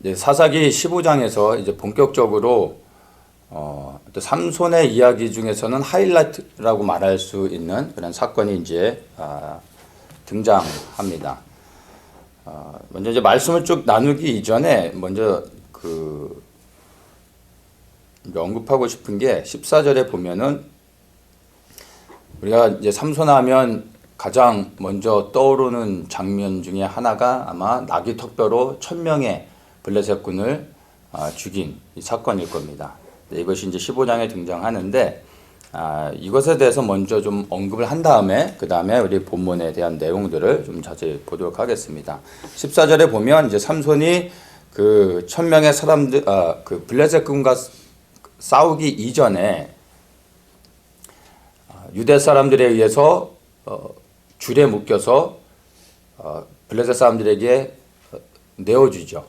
이제 사사기 15장에서 이제 본격적으로 또 삼손의 이야기 중에서는 하이라이트라고 말할 수 있는 그런 사건이 이제 등장합니다. 먼저 이제 말씀을 쭉 나누기 이전에 먼저 이제 언급하고 싶은 게 14절에 보면은 우리가 이제 삼손하면 가장 먼저 떠오르는 장면 중에 하나가 아마 나귀 턱뼈로 1000명의 블레셋군을 죽인 이 사건일 겁니다. 이것이 이제 15장에 등장하는데 이것에 대해서 먼저 좀 언급을 한 다음에 그 다음에 우리 본문에 대한 내용들을 좀 자세히 보도록 하겠습니다. 14절에 보면 이제 삼손이 그 1000명의 사람들 그 블레셋군과 싸우기 이전에 유대 사람들에 의해서 줄에 묶여서 블레셋 사람들에게 내어주죠.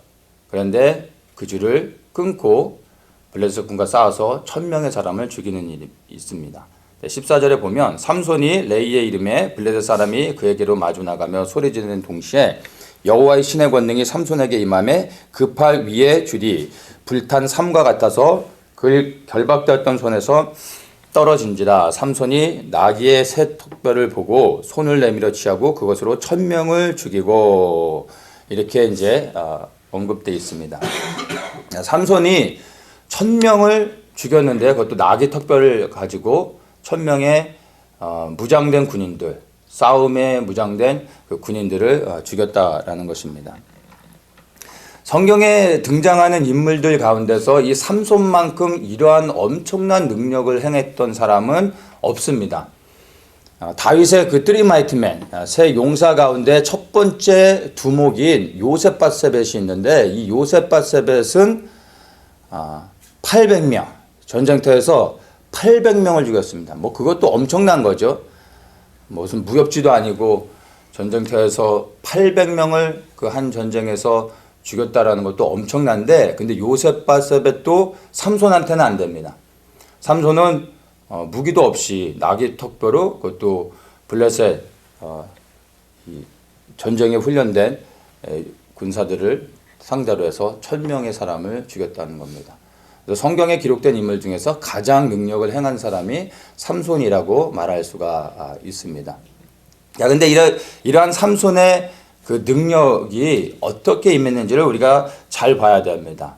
그런데 그 줄을 끊고 블레셋군과 싸워서 1000명의 사람을 죽이는 일이 있습니다. 14절에 보면 삼손이 레이의 이름에 블레셋 사람이 그에게로 마주 나가며 소리 지르는 동시에 여호와의 신의 권능이 삼손에게 임하매 그 팔 위에 줄이 불탄 삼과 같아서 그 결박되었던 손에서 떨어진지라. 삼손이 나귀의 새 턱뼈를 보고 손을 내밀어 취하고 그것으로 1000명을 죽이고 이렇게 이제 언급되어 있습니다. 삼손이 1000명을 죽였는데 그것도 나귀 턱뼈를 가지고 1000명의 무장된 군인들, 싸움에 무장된 그 군인들을 죽였다라는 것입니다. 성경에 등장하는 인물들 가운데서 이 삼손만큼 이러한 엄청난 능력을 행했던 사람은 없습니다. 다윗의 그 트리마이트맨, 세 용사 가운데 첫 번째 두목인 요셉바세벳이 있는데 이 요셉바세벳은 800명, 전쟁터에서 800명을 죽였습니다. 뭐 그것도 엄청난 거죠. 무슨 무협지도 아니고 전쟁터에서 800명을 그 한 전쟁에서 죽였다라는 것도 엄청난데, 근데 요셉바세벳도 삼손한테는 안 됩니다. 삼손은 무기도 없이 나귀 턱뼈로 그것도 블레셋 전쟁에 훈련된 군사들을 상대로 해서 1000명의 사람을 죽였다는 겁니다. 그래서 성경에 기록된 인물 중에서 가장 능력을 행한 사람이 삼손이라고 말할 수가 있습니다. 근데 이러한 삼손의 그 능력이 어떻게 임했는지를 우리가 잘 봐야 됩니다.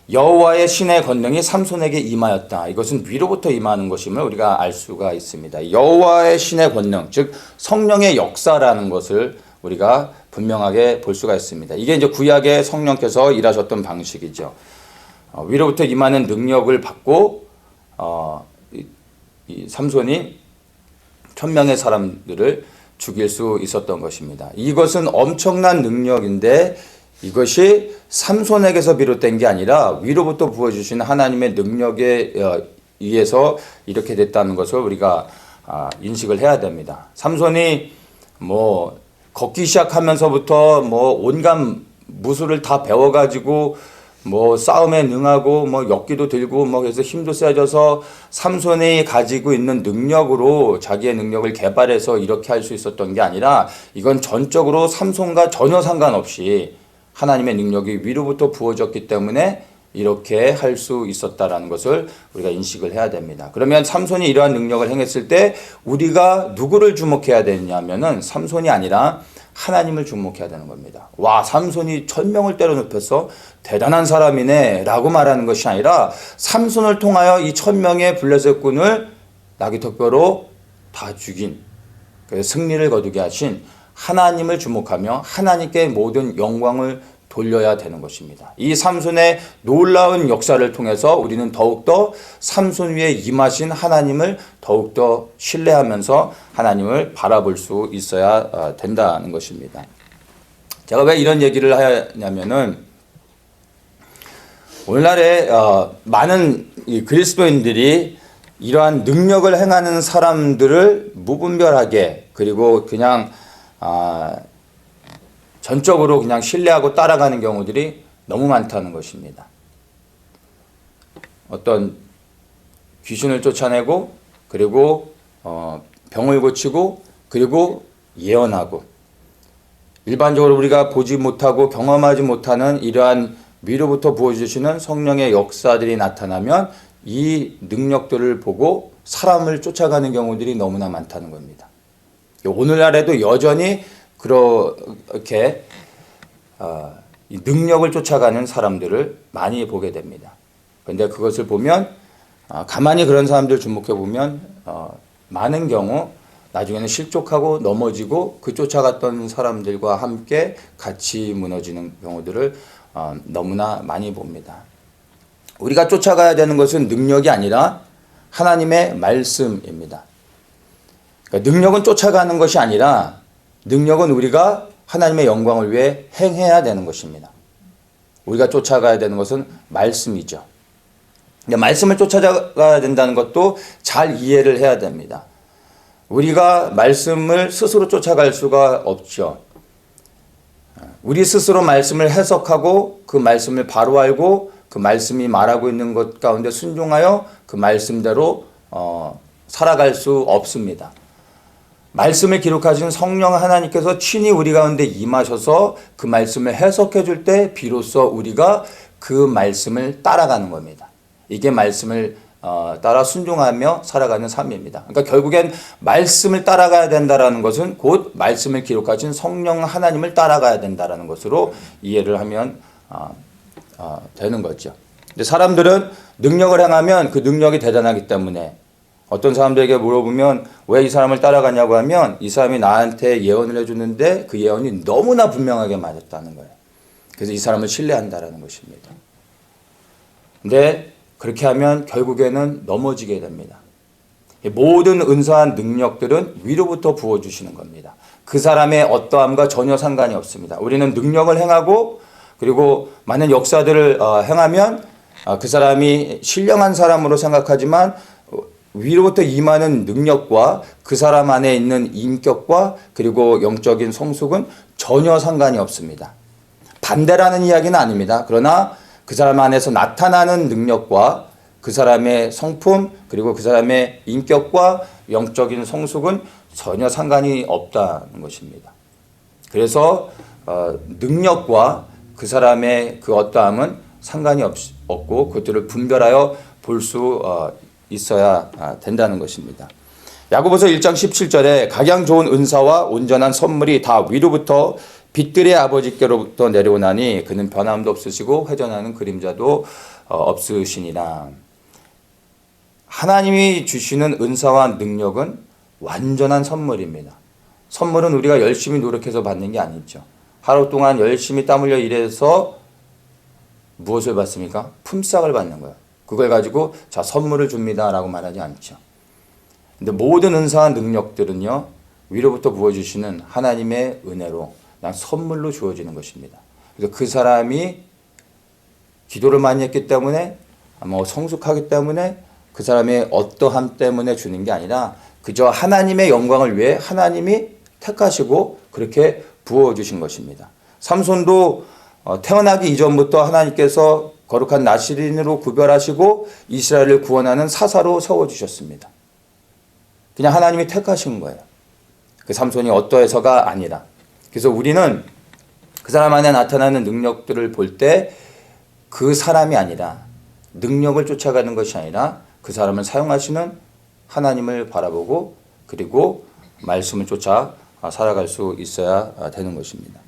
여호와의 신의 권능이 삼손에게 임하였다. 이것은 위로부터 임하는 것임을 우리가 알 수가 있습니다. 여호와의 신의 권능, 즉 성령의 역사라는 것을 우리가 분명하게 볼 수가 있습니다. 이게 이제 구약의 성령께서 일하셨던 방식이죠. 위로부터 임하는 능력을 받고 이 삼손이 1000명의 사람들을 죽일 수 있었던 것입니다. 이것은 엄청난 능력인데 이것이 삼손에게서 비롯된 게 아니라 위로부터 부어주신 하나님의 능력에 의해서 이렇게 됐다는 것을 우리가 인식을 해야 됩니다. 삼손이 뭐 걷기 시작하면서부터 뭐 온갖 무술을 다 배워가지고 뭐 싸움에 능하고 뭐 역기도 들고 뭐 그래서 힘도 세져서 삼손이 가지고 있는 능력으로 자기의 능력을 개발해서 이렇게 할 수 있었던 게 아니라 이건 전적으로 삼손과 전혀 상관없이 하나님의 능력이 위로부터 부어졌기 때문에 이렇게 할 수 있었다라는 것을 우리가 인식을 해야 됩니다. 그러면 삼손이 이러한 능력을 행했을 때 우리가 누구를 주목해야 되냐면은 삼손이 아니라 하나님을 주목해야 되는 겁니다. 와, 삼손이 1000명을 때려눕혀서 대단한 사람이네 라고 말하는 것이 아니라 삼손을 통하여 이 1000명의 블레셋군을 나귀 턱뼈로 다 죽인, 승리를 거두게 하신 하나님을 주목하며 하나님께 모든 영광을 돌려야 되는 것입니다. 이 삼손의 놀라운 역사를 통해서 우리는 더욱더 삼손 위에 임하신 하나님을 더욱더 신뢰하면서 하나님을 바라볼 수 있어야 된다는 것입니다. 제가 왜 이런 얘기를 하냐면은 오늘날에 많은 그리스도인들이 이러한 능력을 행하는 사람들을 무분별하게 그리고 그냥 전적으로 그냥 신뢰하고 따라가는 경우들이 너무 많다는 것입니다. 어떤 귀신을 쫓아내고 그리고 병을 고치고 그리고 예언하고 일반적으로 우리가 보지 못하고 경험하지 못하는 이러한 위로부터 부어주시는 성령의 역사들이 나타나면 이 능력들을 보고 사람을 쫓아가는 경우들이 너무나 많다는 겁니다. 오늘날에도 여전히 그렇게 이 능력을 쫓아가는 사람들을 많이 보게 됩니다. 그런데 그것을 보면 가만히 그런 사람들 주목해 보면 많은 경우 나중에는 실족하고 넘어지고 그 쫓아갔던 사람들과 함께 같이 무너지는 경우들을 너무나 많이 봅니다. 우리가 쫓아가야 되는 것은 능력이 아니라 하나님의 말씀입니다. 그러니까 능력은 쫓아가는 것이 아니라 능력은 우리가 하나님의 영광을 위해 행해야 되는 것입니다. 우리가 쫓아가야 되는 것은 말씀이죠. 근데 말씀을 쫓아가야 된다는 것도 잘 이해를 해야 됩니다. 우리가 말씀을 스스로 쫓아갈 수가 없죠. 우리 스스로 말씀을 해석하고 그 말씀을 바로 알고 그 말씀이 말하고 있는 것 가운데 순종하여 그 말씀대로 살아갈 수 없습니다. 말씀을 기록하신 성령 하나님께서 친히 우리 가운데 임하셔서 그 말씀을 해석해 줄 때 비로소 우리가 그 말씀을 따라가는 겁니다. 이게 말씀을 따라 순종하며 살아가는 삶입니다. 그러니까 결국엔 말씀을 따라가야 된다는 것은 곧 말씀을 기록하신 성령 하나님을 따라가야 된다는 것으로 이해를 하면 되는 거죠. 근데 사람들은 능력을 행하면 그 능력이 대단하기 때문에 어떤 사람들에게 물어보면 왜 이 사람을 따라가냐고 하면 이 사람이 나한테 예언을 해주는데 그 예언이 너무나 분명하게 맞았다는 거예요. 그래서 이 사람을 신뢰한다는 것입니다. 근데 그렇게 하면 결국에는 넘어지게 됩니다. 모든 은사와 능력들은 위로부터 부어주시는 겁니다. 그 사람의 어떠함과 전혀 상관이 없습니다. 우리는 능력을 행하고 그리고 많은 역사들을 행하면 그 사람이 신령한 사람으로 생각하지만 위로부터 임하는 능력과 그 사람 안에 있는 인격과 그리고 영적인 성숙은 전혀 상관이 없습니다. 반대라는 이야기는 아닙니다. 그러나 그 사람 안에서 나타나는 능력과 그 사람의 성품 그리고 그 사람의 인격과 영적인 성숙은 전혀 상관이 없다는 것입니다. 그래서 능력과 그 사람의 그 어떠함은 상관이 없고 그것들을 분별하여 볼 수 있어야 된다는 것입니다. 야고보서 1장 17절에 각양 좋은 은사와 온전한 선물이 다 위로부터 빛들의 아버지께로부터 내려오나니 그는 변함도 없으시고 회전하는 그림자도 없으시니라. 하나님이 주시는 은사와 능력은 완전한 선물입니다. 선물은 우리가 열심히 노력해서 받는 게 아니죠. 하루 동안 열심히 땀 흘려 일해서 무엇을 받습니까? 품삯을 받는 거예요. 그걸 가지고 자 선물을 줍니다라고 말하지 않죠. 근데 모든 은사와 능력들은요 위로부터 부어주시는 하나님의 은혜로 그냥 선물로 주어지는 것입니다. 그래서 그 사람이 기도를 많이 했기 때문에 아마 성숙하기 때문에 그 사람의 어떠함 때문에 주는 게 아니라 그저 하나님의 영광을 위해 하나님이 택하시고 그렇게 부어주신 것입니다. 삼손도 태어나기 이전부터 하나님께서 거룩한 나시린으로 구별하시고 이스라엘을 구원하는 사사로 세워주셨습니다. 그냥 하나님이 택하신 거예요. 그 삼손이 어떠해서가 아니라. 그래서 우리는 그 사람 안에 나타나는 능력들을 볼 때 그 사람이 아니라 능력을 쫓아가는 것이 아니라 그 사람을 사용하시는 하나님을 바라보고 그리고 말씀을 쫓아 살아갈 수 있어야 되는 것입니다.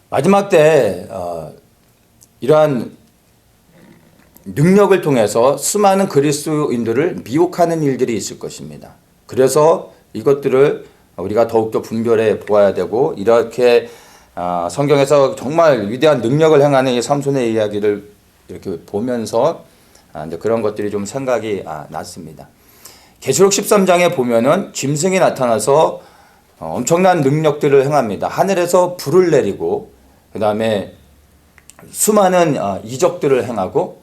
마지막 때 이러한 능력을 통해서 수많은 그리스도인들을 미혹하는 일들이 있을 것입니다. 그래서 이것들을 우리가 더욱더 분별해 보아야 되고 이렇게 성경에서 정말 위대한 능력을 행하는 이 삼손의 이야기를 이렇게 보면서 이제 그런 것들이 좀 생각이 났습니다. 계시록 13장에 보면은 짐승이 나타나서 엄청난 능력들을 행합니다. 하늘에서 불을 내리고 그 다음에 수많은 이적들을 행하고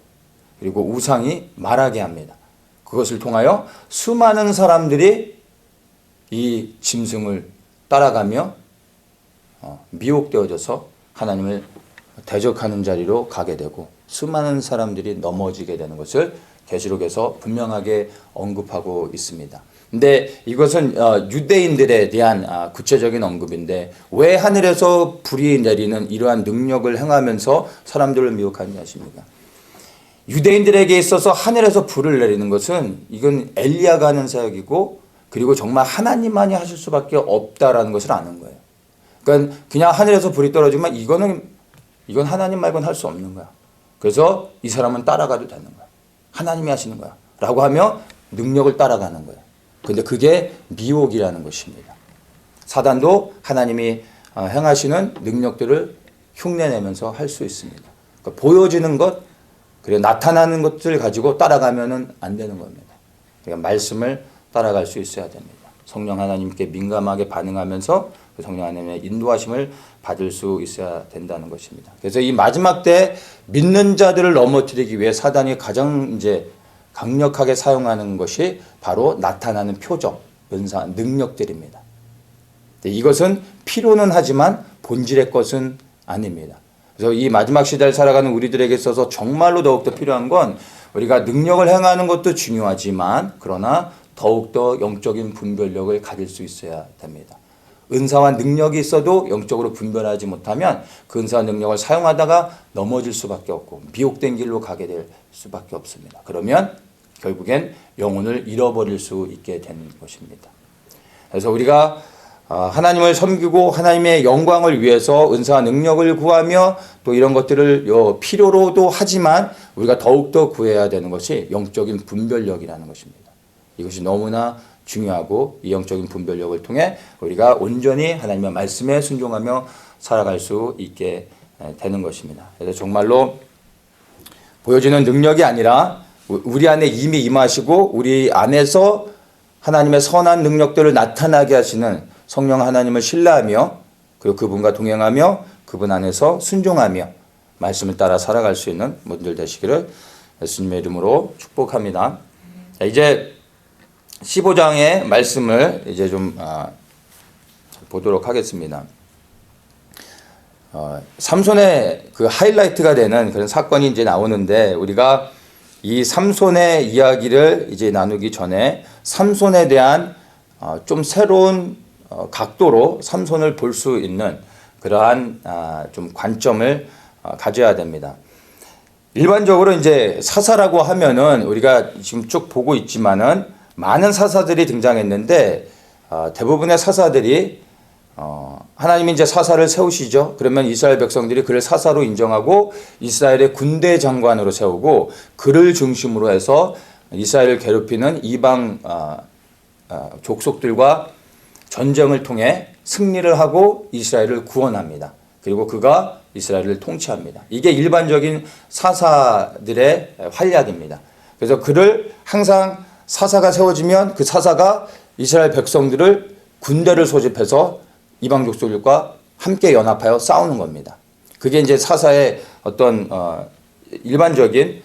그리고 우상이 말하게 합니다. 그것을 통하여 수많은 사람들이 이 짐승을 따라가며 미혹되어져서 하나님을 대적하는 자리로 가게 되고 수많은 사람들이 넘어지게 되는 것을 계시록에서 분명하게 언급하고 있습니다. 근데 이것은 유대인들에 대한 구체적인 언급인데 왜 하늘에서 불이 내리는 이러한 능력을 행하면서 사람들을 미혹하느냐 하십니까? 유대인들에게 있어서 하늘에서 불을 내리는 것은 이건 엘리야가 하는 사역이고 그리고 정말 하나님만이 하실 수밖에 없다라는 것을 아는 거예요. 그러니까 그냥 하늘에서 불이 떨어지면 이건 하나님 말고는 할 수 없는 거야. 그래서 이 사람은 따라가도 되는 거야. 하나님이 하시는 거야. 라고 하며 능력을 따라가는 거예요. 근데 그게 미혹이라는 것입니다. 사단도 하나님이 행하시는 능력들을 흉내내면서 할 수 있습니다. 그러니까 보여지는 것, 그리고 나타나는 것을 가지고 따라가면은 안 되는 겁니다. 그러니까 말씀을 따라갈 수 있어야 됩니다. 성령 하나님께 민감하게 반응하면서 그 성령 하나님의 인도하심을 받을 수 있어야 된다는 것입니다. 그래서 이 마지막 때 믿는 자들을 넘어뜨리기 위해 사단이 가장 이제 강력하게 사용하는 것이 바로 나타나는 표적, 은사, 능력들입니다. 이것은 필요는 하지만 본질의 것은 아닙니다. 그래서 이 마지막 시대를 살아가는 우리들에게 있어서 정말로 더욱더 필요한 건 우리가 능력을 행하는 것도 중요하지만 그러나 더욱더 영적인 분별력을 가질 수 있어야 됩니다. 은사와 능력이 있어도 영적으로 분별하지 못하면 그 은사와 능력을 사용하다가 넘어질 수밖에 없고 미혹된 길로 가게 될 수밖에 없습니다. 그러면 결국엔 영혼을 잃어버릴 수 있게 되는 것입니다. 그래서 우리가 하나님을 섬기고 하나님의 영광을 위해서 은사와 능력을 구하며 또 이런 것들을 필요로도 하지만 우리가 더욱더 구해야 되는 것이 영적인 분별력이라는 것입니다. 이것이 너무나 중요하고 이 영적인 분별력을 통해 우리가 온전히 하나님의 말씀에 순종하며 살아갈 수 있게 되는 것입니다. 그래서 정말로 보여지는 능력이 아니라 우리 안에 이미 임하시고 우리 안에서 하나님의 선한 능력들을 나타나게 하시는 성령 하나님을 신뢰하며 그리고 그분과 동행하며 그분 안에서 순종하며 말씀을 따라 살아갈 수 있는 분들 되시기를 예수님의 이름으로 축복합니다. 자, 이제 15장의 말씀을 이제 좀 보도록 하겠습니다. 삼손의 그 하이라이트가 되는 그런 사건이 이제 나오는데 우리가 이 삼손의 이야기를 이제 나누기 전에 삼손에 대한 좀 새로운 각도로 삼손을 볼 수 있는 그러한 좀 관점을 가져야 됩니다. 일반적으로 이제 사사라고 하면은 우리가 지금 쭉 보고 있지만은 많은 사사들이 등장했는데 대부분의 사사들이 하나님이 이제 사사를 세우시죠. 그러면 이스라엘 백성들이 그를 사사로 인정하고 이스라엘의 군대 장관으로 세우고 그를 중심으로 해서 이스라엘을 괴롭히는 이방 족속들과 전쟁을 통해 승리를 하고 이스라엘을 구원합니다. 그리고 그가 이스라엘을 통치합니다. 이게 일반적인 사사들의 활약입니다. 그래서 그를 항상 사사가 세워지면 그 사사가 이스라엘 백성들을 군대를 소집해서 이방 족속들과 함께 연합하여 싸우는 겁니다. 그게 이제 사사의 어떤 일반적인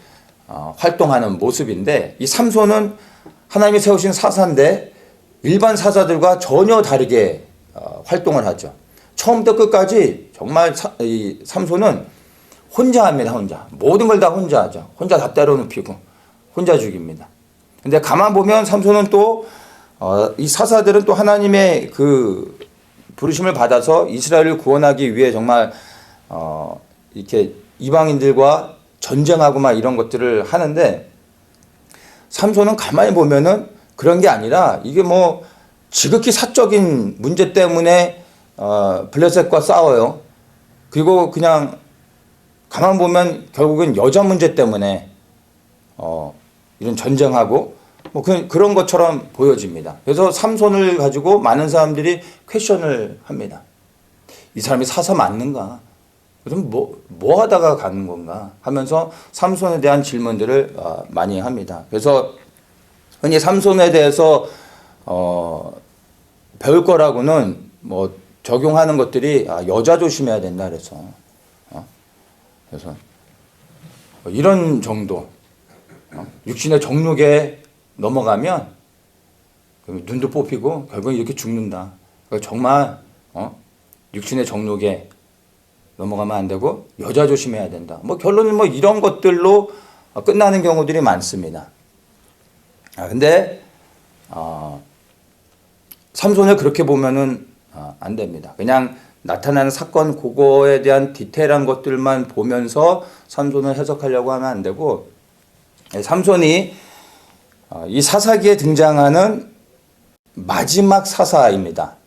활동하는 모습인데 이 삼손은 하나님이 세우신 사사인데 일반 사사들과 전혀 다르게 활동을 하죠. 처음부터 끝까지 정말 이 삼손은 혼자 합니다. 혼자. 모든 걸 다 혼자 하죠. 혼자 다 때려눕히고 혼자 죽입니다. 근데 가만 보면 삼손은 또 이 사사들은 또 하나님의 그 부르심을 받아서 이스라엘을 구원하기 위해 정말 이렇게 이방인들과 전쟁하고 막 이런 것들을 하는데 삼손은 가만히 보면은 그런 게 아니라 이게 뭐 지극히 사적인 문제 때문에 블레셋과 싸워요. 그리고 그냥 가만 보면 결국은 여자 문제 때문에 이런 전쟁하고 뭐 그런 것처럼 보여집니다. 그래서 삼손을 가지고 많은 사람들이 퀘션을 합니다. 이 사람이 사사 맞는가? 그럼 뭐 하다가 가는 건가? 하면서 삼손에 대한 질문들을 많이 합니다. 그래서 흔히 삼손에 대해서 배울 거라고는 뭐 적용하는 것들이 여자 조심해야 된다 그래서 그래서 이런 정도 육신의 정욕에 넘어가면 눈도 뽑히고 결국은 이렇게 죽는다. 그러니까 정말 육신의 정욕에 넘어가면 안 되고 여자 조심해야 된다. 뭐 결론은 뭐 이런 것들로 끝나는 경우들이 많습니다. 근데 삼손을 그렇게 보면은 안 됩니다. 그냥 나타나는 사건 그거에 대한 디테일한 것들만 보면서 삼손을 해석하려고 하면 안 되고, 삼손이 이 사사기에 등장하는 마지막 사사입니다.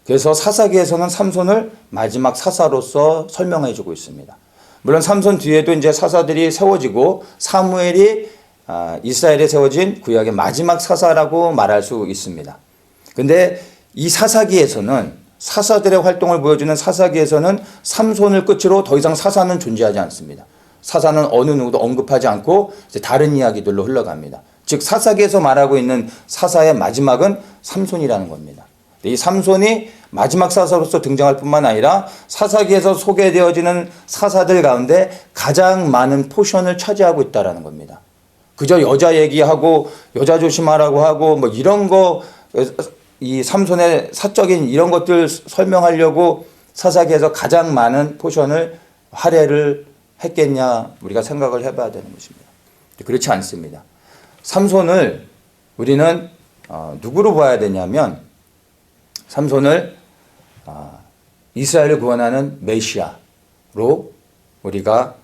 그래서 사사기에서는 삼손을 마지막 사사로서 설명해 주고 있습니다. 물론 삼손 뒤에도 이제 사사들이 세워지고 사무엘이 이스라엘에 세워진 구약의 마지막 사사라고 말할 수 있습니다. 근데 이 사사기에서는 사사들의 활동을 보여주는 사사기에서는 삼손을 끝으로 더 이상 사사는 존재하지 않습니다. 사사는 어느 누구도 언급하지 않고 이제 다른 이야기들로 흘러갑니다. 즉 사사기에서 말하고 있는 사사의 마지막은 삼손이라는 겁니다. 이 삼손이 마지막 사사로서 등장할 뿐만 아니라 사사기에서 소개되어지는 사사들 가운데 가장 많은 포션을 차지하고 있다는 겁니다. 그저 여자 얘기하고 여자 조심하라고 하고 뭐 이런 거, 이 삼손의 사적인 이런 것들 설명하려고 사사기에서 가장 많은 포션을 할애를 했겠냐 우리가 생각을 해봐야 되는 것입니다. 그렇지 않습니다. 삼손을 우리는 누구로 봐야 되냐면 삼손을 이스라엘을 구원하는 메시아로 우리가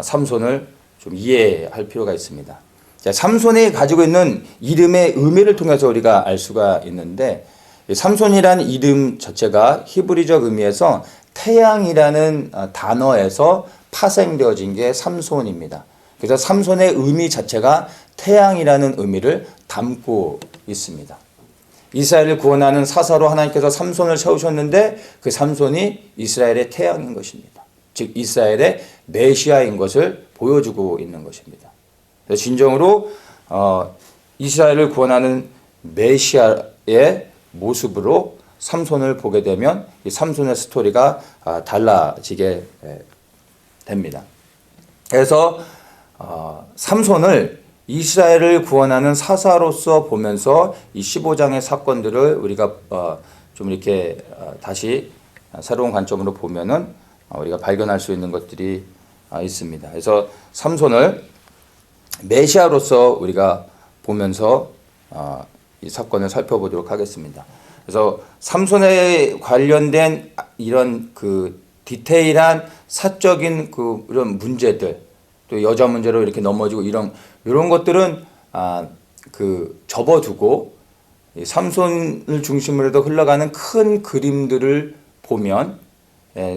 삼손을 좀 이해할 필요가 있습니다. 자, 삼손이 가지고 있는 이름의 의미를 통해서 우리가 알 수가 있는데, 삼손이라는 이름 자체가 히브리적 의미에서 태양이라는 단어에서 파생되어진 게 삼손입니다. 그래서 삼손의 의미 자체가 태양이라는 의미를 담고 있습니다. 이스라엘을 구원하는 사사로 하나님께서 삼손을 세우셨는데 그 삼손이 이스라엘의 태양인 것입니다. 즉 이스라엘의 메시아인 것을 보여주고 있는 것입니다. 그래서 진정으로 이스라엘을 구원하는 메시아의 모습으로 삼손을 보게 되면 이 삼손의 스토리가 달라지게 됩니다. 그래서 삼손을 이스라엘을 구원하는 사사로서 보면서 이 15장의 사건들을 우리가 좀 이렇게 다시 새로운 관점으로 보면은 우리가 발견할 수 있는 것들이 있습니다. 그래서 삼손을 메시아로서 우리가 보면서 이 사건을 살펴보도록 하겠습니다. 그래서 삼손에 관련된 이런 그 디테일한 사적인 그 이런 문제들, 또 여자 문제로 이렇게 넘어지고 이런 것들은 그 접어두고 삼손을 중심으로 해서 흘러가는 큰 그림들을 보면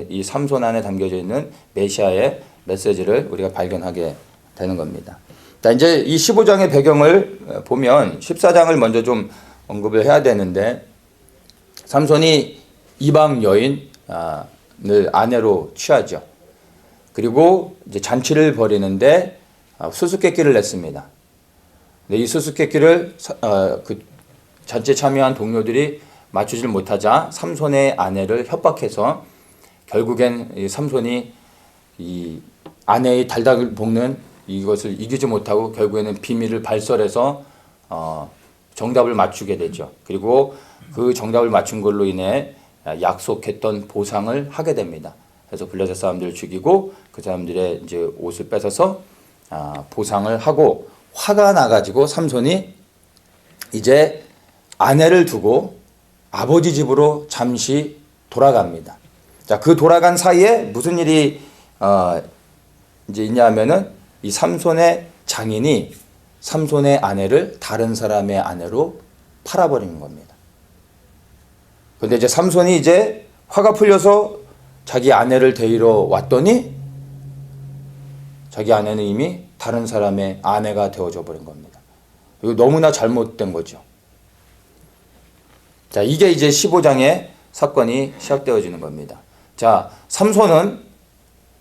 이 삼손 안에 담겨져 있는 메시아의 메시지를 우리가 발견하게 되는 겁니다. 자, 이제 이 15장의 배경을 보면 14장을 먼저 좀 언급을 해야 되는데, 삼손이 이방 여인을 아내로 취하죠. 그리고 이제 잔치를 벌이는데 수수께끼를 냈습니다. 이 수수께끼를 그 잔치에 참여한 동료들이 맞추질 못하자 삼손의 아내를 협박해서 결국엔 이 삼손이 이 아내의 달닥을 볶는 이것을 이기지 못하고 결국에는 비밀을 발설해서 정답을 맞추게 되죠. 그리고 그 정답을 맞춘 걸로 인해 약속했던 보상을 하게 됩니다. 그래서 블레셋 사람들을 죽이고 그 사람들의 이제 옷을 뺏어서 보상을 하고 화가 나가지고 삼손이 이제 아내를 두고 아버지 집으로 잠시 돌아갑니다. 자, 그 돌아간 사이에 무슨 일이 이제 있냐면은 이 삼손의 장인이 삼손의 아내를 다른 사람의 아내로 팔아버리는 겁니다. 근데 이제 삼손이 이제 화가 풀려서 자기 아내를 데리러 왔더니 자기 아내는 이미 다른 사람의 아내가 되어져 버린 겁니다. 이거 너무나 잘못된 거죠. 자, 이게 이제 15장의 사건이 시작되어지는 겁니다. 자, 삼손은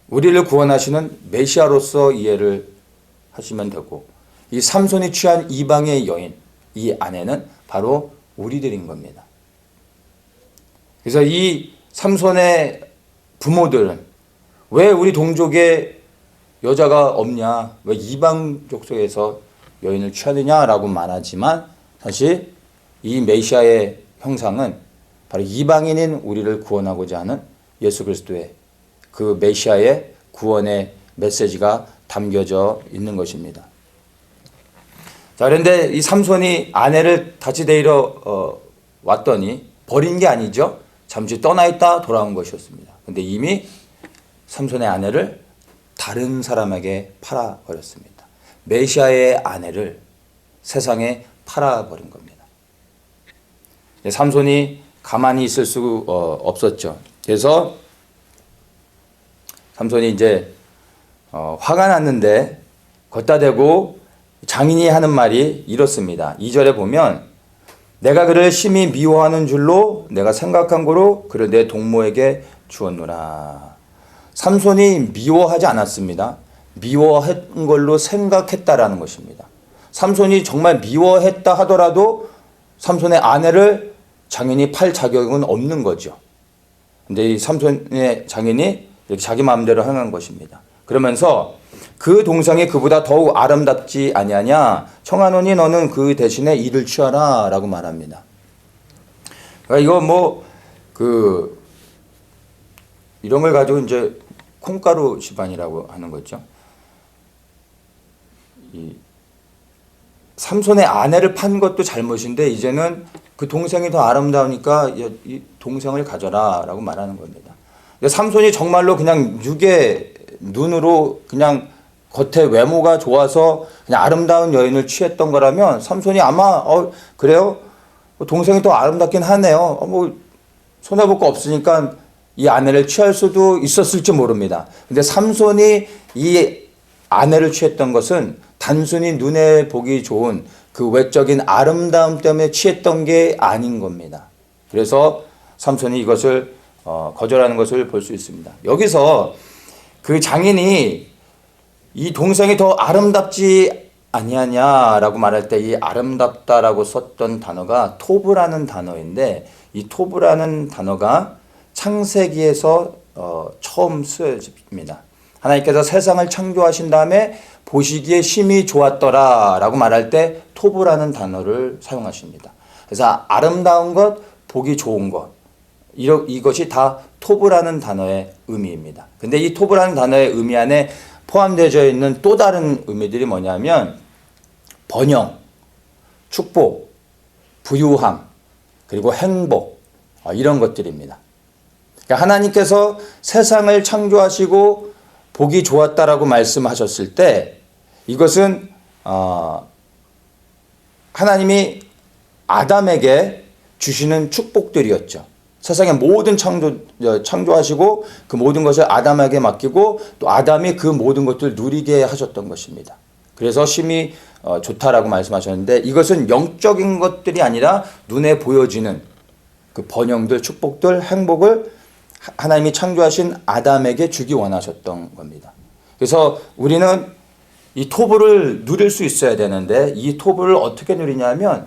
우리를 구원하시는 메시아로서 이해를 하시면 되고, 이 삼손이 취한 이방의 여인, 이 아내는 바로 우리들인 겁니다. 그래서 이 삼손의 부모들은 왜 우리 동족에 여자가 없냐, 왜 이방족 속에서 여인을 취하느냐라고 말하지만, 사실 이 메시아의 형상은 바로 이방인인 우리를 구원하고자 하는 예수 그리스도의 그 메시아의 구원의 메시지가 담겨져 있는 것입니다. 자, 그런데 이 삼손이 아내를 다시 데리러 왔더니 버린 게 아니죠. 잠시 떠나 있다 돌아온 것이었습니다. 근데 이미 삼손의 아내를 다른 사람에게 팔아버렸습니다. 메시아의 아내를 세상에 팔아버린 겁니다. 삼손이 가만히 있을 수 없었죠. 그래서 삼손이 이제 화가 났는데 걷다 대고 장인이 하는 말이 이렇습니다. 2절에 보면 내가 그를 심히 미워하는 줄로 내가 생각한 거로 그를 내 동무에게 주었노라. 삼손이 미워하지 않았습니다. 미워한 걸로 생각했다라는 것입니다. 삼손이 정말 미워했다 하더라도 삼손의 아내를 장인이 팔 자격은 없는 거죠. 근데 이 삼손의 장인이 이렇게 자기 마음대로 행한 것입니다. 그러면서 그 동생이 그보다 더욱 아름답지 아니하냐 청하노니 너는 그 대신에 이를 취하라 라고 말합니다. 그러니까 이거 이런 걸 가지고 이제 콩가루 집안이라고 하는 거죠. 이 삼손의 아내를 판 것도 잘못인데 이제는 그 동생이 더 아름다우니까 이 동생을 가져라 라고 말하는 겁니다. 삼손이 정말로 그냥 육의 눈으로 그냥 겉에 외모가 좋아서 그냥 아름다운 여인을 취했던 거라면 삼손이 아마 그래요? 동생이 더 아름답긴 하네요. 손해볼 거 없으니까 이 아내를 취할 수도 있었을지 모릅니다. 근데 삼손이 이 아내를 취했던 것은 단순히 눈에 보기 좋은 그 외적인 아름다움 때문에 취했던 게 아닌 겁니다. 그래서 삼손이 이것을 거절하는 것을 볼 수 있습니다. 여기서 그 장인이 이 동생이 더 아름답지 아니하냐라고 말할 때 이 아름답다라고 썼던 단어가 토브라는 단어인데 이 토브라는 단어가 창세기에서 처음 쓰여집니다. 하나님께서 세상을 창조하신 다음에 보시기에 심히 좋았더라라고 말할 때 토브라는 단어를 사용하십니다. 그래서 아름다운 것, 보기 좋은 것 이것이 다 토브라는 단어의 의미입니다. 근데 이 토브라는 단어의 의미 안에 포함되어 있는 또 다른 의미들이 뭐냐면 번영, 축복, 부유함, 그리고 행복 이런 것들입니다. 그러니까 하나님께서 세상을 창조하시고 보기 좋았다라고 말씀하셨을 때 이것은 하나님이 아담에게 주시는 축복들이었죠. 세상의 모든 창조하시고 그 모든 것을 아담에게 맡기고 또 아담이 그 모든 것들을 누리게 하셨던 것입니다. 그래서 심히 좋다라고 말씀하셨는데 이것은 영적인 것들이 아니라 눈에 보여지는 그 번영들, 축복들, 행복을 하나님이 창조하신 아담에게 주기 원하셨던 겁니다. 그래서 우리는 이 토부를 누릴 수 있어야 되는데 이 토부를 어떻게 누리냐면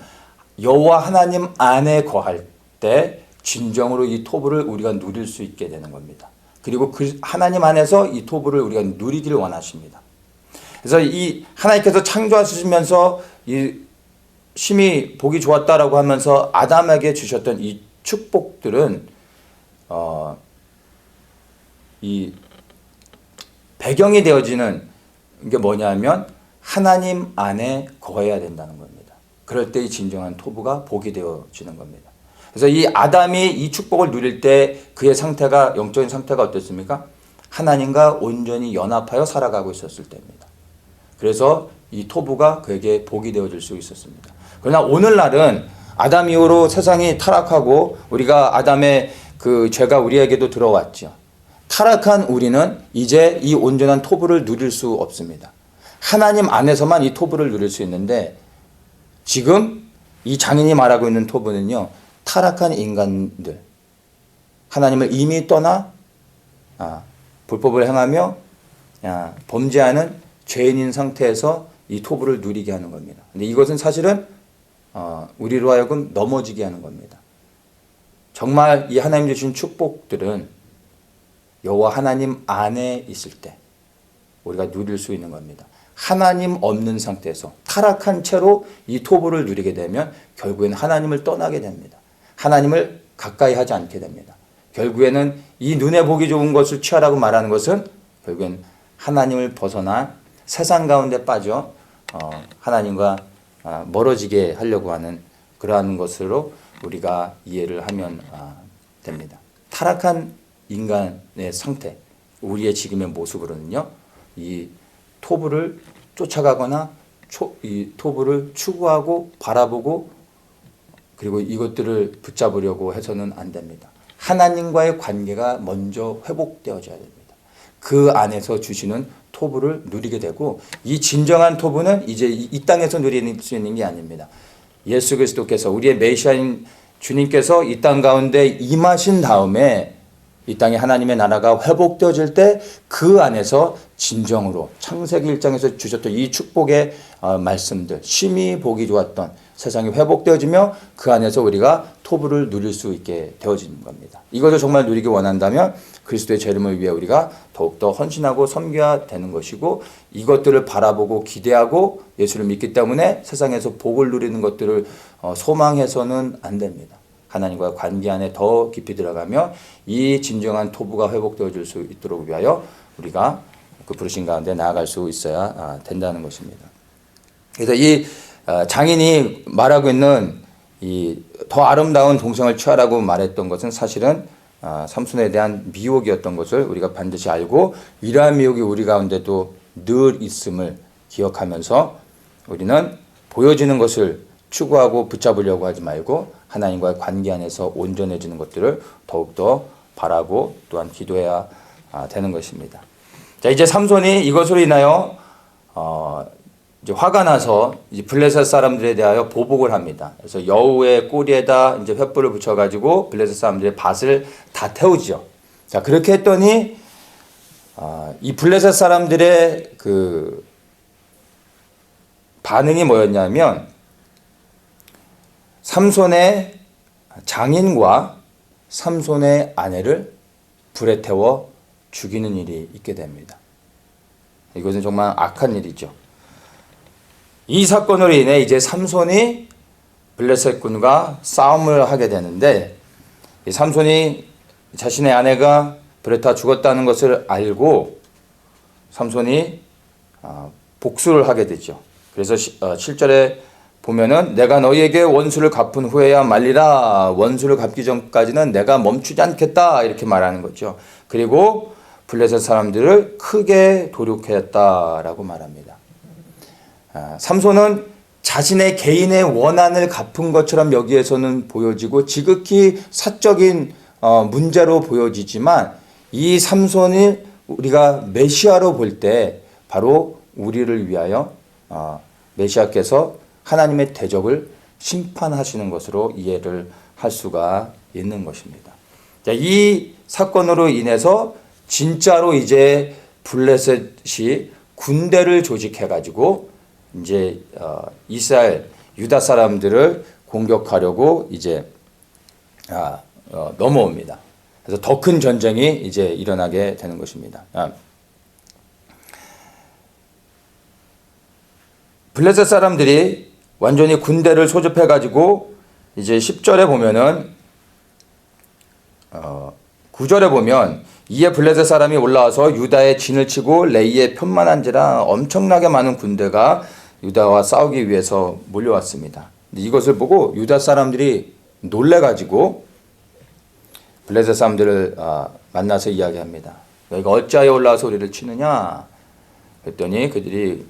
여호와 하나님 안에 거할 때 진정으로 이 토부를 우리가 누릴 수 있게 되는 겁니다. 그리고 그 하나님 안에서 이 토부를 우리가 누리기를 원하십니다. 그래서 이 하나님께서 창조하시면서 이 심히 보기 좋았다라고 하면서 아담에게 주셨던 이 축복들은 이 배경이 되어지는 게 뭐냐면 하나님 안에 거해야 된다는 겁니다. 그럴 때 이 진정한 토부가 복이 되어지는 겁니다. 그래서 이 아담이 이 축복을 누릴 때 그의 상태가 영적인 상태가 어땠습니까? 하나님과 온전히 연합하여 살아가고 있었을 때입니다. 그래서 이 토부가 그에게 복이 되어질 수 있었습니다. 그러나 오늘날은 아담 이후로 세상이 타락하고 우리가 아담의 그 죄가 우리에게도 들어왔죠. 타락한 우리는 이제 이 온전한 토부를 누릴 수 없습니다. 하나님 안에서만 이 토부를 누릴 수 있는데 지금 이 장인이 말하고 있는 토부는요. 타락한 인간들, 하나님을 이미 떠나 불법을 행하며 범죄하는 죄인인 상태에서 이 토부를 누리게 하는 겁니다. 근데 이것은 사실은 우리로 하여금 넘어지게 하는 겁니다. 정말 이 하나님 주신 축복들은 여호와 하나님 안에 있을 때 우리가 누릴 수 있는 겁니다. 하나님 없는 상태에서 타락한 채로 이 토부를 누리게 되면 결국엔 하나님을 떠나게 됩니다. 하나님을 가까이 하지 않게 됩니다. 결국에는 이 눈에 보기 좋은 것을 취하라고 말하는 것은 결국엔 하나님을 벗어나 세상 가운데 빠져 하나님과 멀어지게 하려고 하는 그러한 것으로 우리가 이해를 하면 됩니다. 타락한 인간의 상태, 우리의 지금의 모습으로는요, 이 토부를 쫓아가거나 이 토부를 추구하고 바라보고 그리고 이것들을 붙잡으려고 해서는 안 됩니다. 하나님과의 관계가 먼저 회복되어져야 됩니다. 그 안에서 주시는 토부를 누리게 되고, 이 진정한 토부는 이제 이 땅에서 누릴 수 있는 게 아닙니다. 예수 그리스도께서, 우리의 메시아인 주님께서 이 땅 가운데 임하신 다음에 이 땅에 하나님의 나라가 회복되어질 때 그 안에서 진정으로 창세기 1장에서 주셨던 이 축복의 말씀들, 심히 보기 좋았던 세상이 회복되어지며 그 안에서 우리가 토부를 누릴 수 있게 되어지는 겁니다. 이것을 정말 누리기 원한다면 그리스도의 재림을 위해 우리가 더욱더 헌신하고 섬겨야 되는 것이고, 이것들을 바라보고 기대하고 예수를 믿기 때문에 세상에서 복을 누리는 것들을 소망해서는 안 됩니다. 하나님과 관계 안에 더 깊이 들어가며 이 진정한 토부가 회복되어질 수 있도록 위하여 우리가 그 부르신 가운데 나아갈 수 있어야 된다는 것입니다. 그래서 이 장인이 말하고 있는 이 더 아름다운 동생을 취하라고 말했던 것은 사실은 삼손에 대한 미혹이었던 것을 우리가 반드시 알고, 이러한 미혹이 우리 가운데도 늘 있음을 기억하면서 우리는 보여지는 것을 추구하고 붙잡으려고 하지 말고 하나님과의 관계 안에서 온전해지는 것들을 더욱더 바라고 또한 기도해야 되는 것입니다. 자, 이제 삼손이 이것으로 인하여 이제 화가 나서 이제 블레셋 사람들에 대하여 보복을 합니다. 그래서 여우의 꼬리에다 이제 횃불을 붙여가지고 블레셋 사람들의 밭을 다 태우죠. 자, 그렇게 했더니 이 블레셋 사람들의 그 반응이 뭐였냐면, 삼손의 장인과 삼손의 아내를 불에 태워 죽이는 일이 있게 됩니다. 이것은 정말 악한 일이죠. 이 사건으로 인해 이제 삼손이 블레셋 군과 싸움을 하게 되는데, 이 삼손이 자신의 아내가 불에 타 죽었다는 것을 알고 삼손이 복수를 하게 되죠. 그래서 7절에 보면은 내가 너희에게 원수를 갚은 후에야 말리라, 원수를 갚기 전까지는 내가 멈추지 않겠다, 이렇게 말하는 거죠. 그리고 블레셋 사람들을 크게 도륙했다라고 말합니다. 삼손은 자신의 개인의 원한을 갚은 것처럼 여기에서는 보여지고 지극히 사적인 문제로 보여지지만, 이 삼손이 우리가 메시아로 볼 때 바로 우리를 위하여 메시아께서 하나님의 대적을 심판하시는 것으로 이해를 할 수가 있는 것입니다. 자, 이 사건으로 인해서 진짜로 이제 블레셋이 군대를 조직해가지고 이제 이스라엘 유다 사람들을 공격하려고 이제 넘어옵니다. 그래서 더 큰 전쟁이 이제 일어나게 되는 것입니다. 블레셋 사람들이 완전히 군대를 소집해가지고 이제 10절에 보면은 9절에 보면 이에 블레셋 사람이 올라와서 유다의 진을 치고 레이의 편만한지라 엄청나게 많은 군대가 유다와 싸우기 위해서 몰려왔습니다. 이것을 보고 유다 사람들이 놀래가지고 블레셋 사람들을 만나서 이야기합니다. 너희가 어찌하여 올라와서 우리를 치느냐? 그랬더니 그들이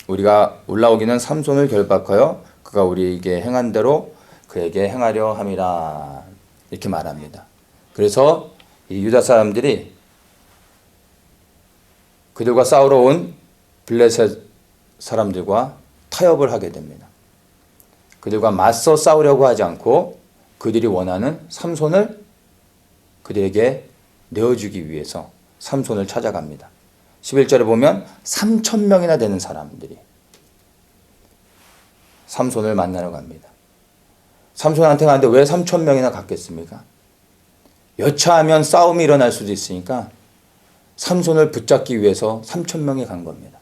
우리가 올라오기는 삼손을 결박하여 그가 우리에게 행한 대로 그에게 행하려 함이라, 이렇게 말합니다. 그래서 이 유다 사람들이 그들과 싸우러 온 블레셋 사람들과 타협을 하게 됩니다. 그들과 맞서 싸우려고 하지 않고 그들이 원하는 삼손을 그들에게 내어주기 위해서 삼손을 찾아갑니다. 11절에 보면 3,000명이나 되는 사람들이 삼손을 만나러 갑니다. 삼손한테 가는데 왜 3,000명이나 갔겠습니까? 여차하면 싸움이 일어날 수도 있으니까 삼손을 붙잡기 위해서 3,000명이 간 겁니다.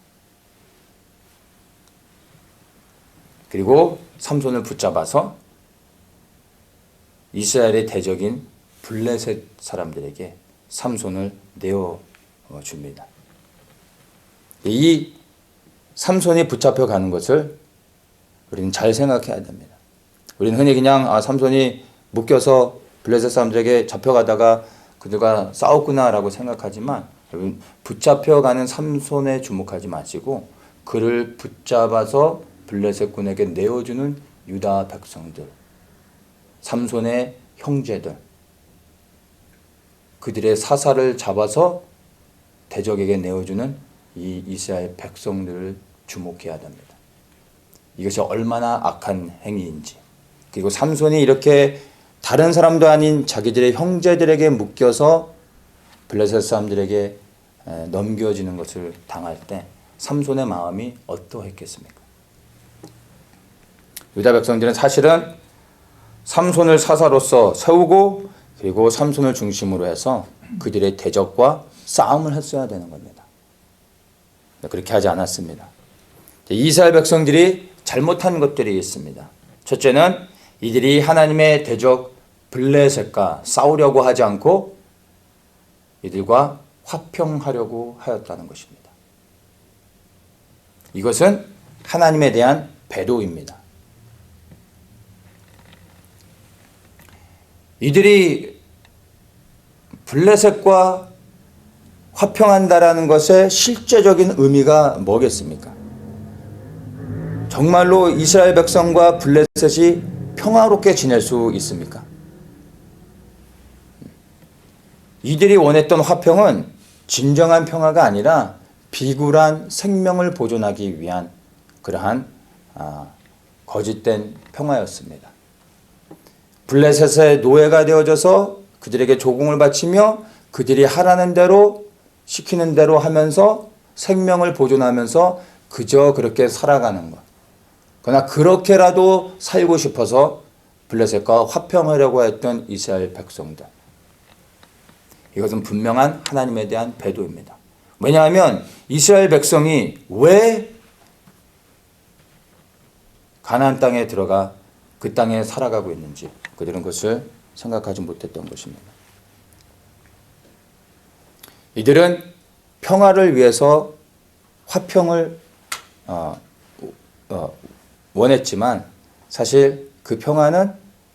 그리고 삼손을 붙잡아서 이스라엘의 대적인 블레셋 사람들에게 삼손을 내어줍니다. 이 삼손이 붙잡혀 가는 것을 우리는 잘 생각해야 됩니다. 우리는 흔히 그냥 삼손이 묶여서 블레셋 사람들에게 잡혀가다가 그들과 싸웠구나라고 생각하지만 여러분 붙잡혀가는 삼손에 주목하지 마시고 그를 붙잡아서 블레셋군에게 내어주는 유다 백성들, 삼손의 형제들, 그들의 사사를 잡아서 대적에게 내어주는 이 이스라엘 백성들을 주목해야 됩니다. 이것이 얼마나 악한 행위인지, 그리고 삼손이 이렇게 다른 사람도 아닌 자기들의 형제들에게 묶여서 블레셋 사람들에게 넘겨지는 것을 당할 때 삼손의 마음이 어떠했겠습니까? 유다 백성들은 사실은 삼손을 사사로서 세우고 그리고 삼손을 중심으로 해서 그들의 대적과 싸움을 했어야 되는 겁니다. 그렇게 하지 않았습니다. 이스라엘 백성들이 잘못한 것들이 있습니다. 첫째는 이들이 하나님의 대적 블레셋과 싸우려고 하지 않고 이들과 화평하려고 하였다는 것입니다. 이것은 하나님에 대한 배도입니다. 이들이 블레셋과 화평한다라는 것의 실제적인 의미가 뭐겠습니까? 정말로 이스라엘 백성과 블레셋이 평화롭게 지낼 수 있습니까? 이들이 원했던 화평은 진정한 평화가 아니라 비굴한 생명을 보존하기 위한 그러한 거짓된 평화였습니다. 블레셋의 노예가 되어져서 그들에게 조공을 바치며 그들이 하라는 대로 시키는 대로 하면서 생명을 보존하면서 그저 그렇게 살아가는 것. 그러나 그렇게라도 살고 싶어서 블레셋과 화평하려고 했던 이스라엘 백성들. 이것은 분명한 하나님에 대한 배도입니다. 왜냐하면 이스라엘 백성이 왜 가나안 땅에 들어가 그 땅에 살아가고 있는지 그들은 그것을 생각하지 못했던 것입니다. 이들은 평화를 위해서 화평을 원했지만 사실 그 평화는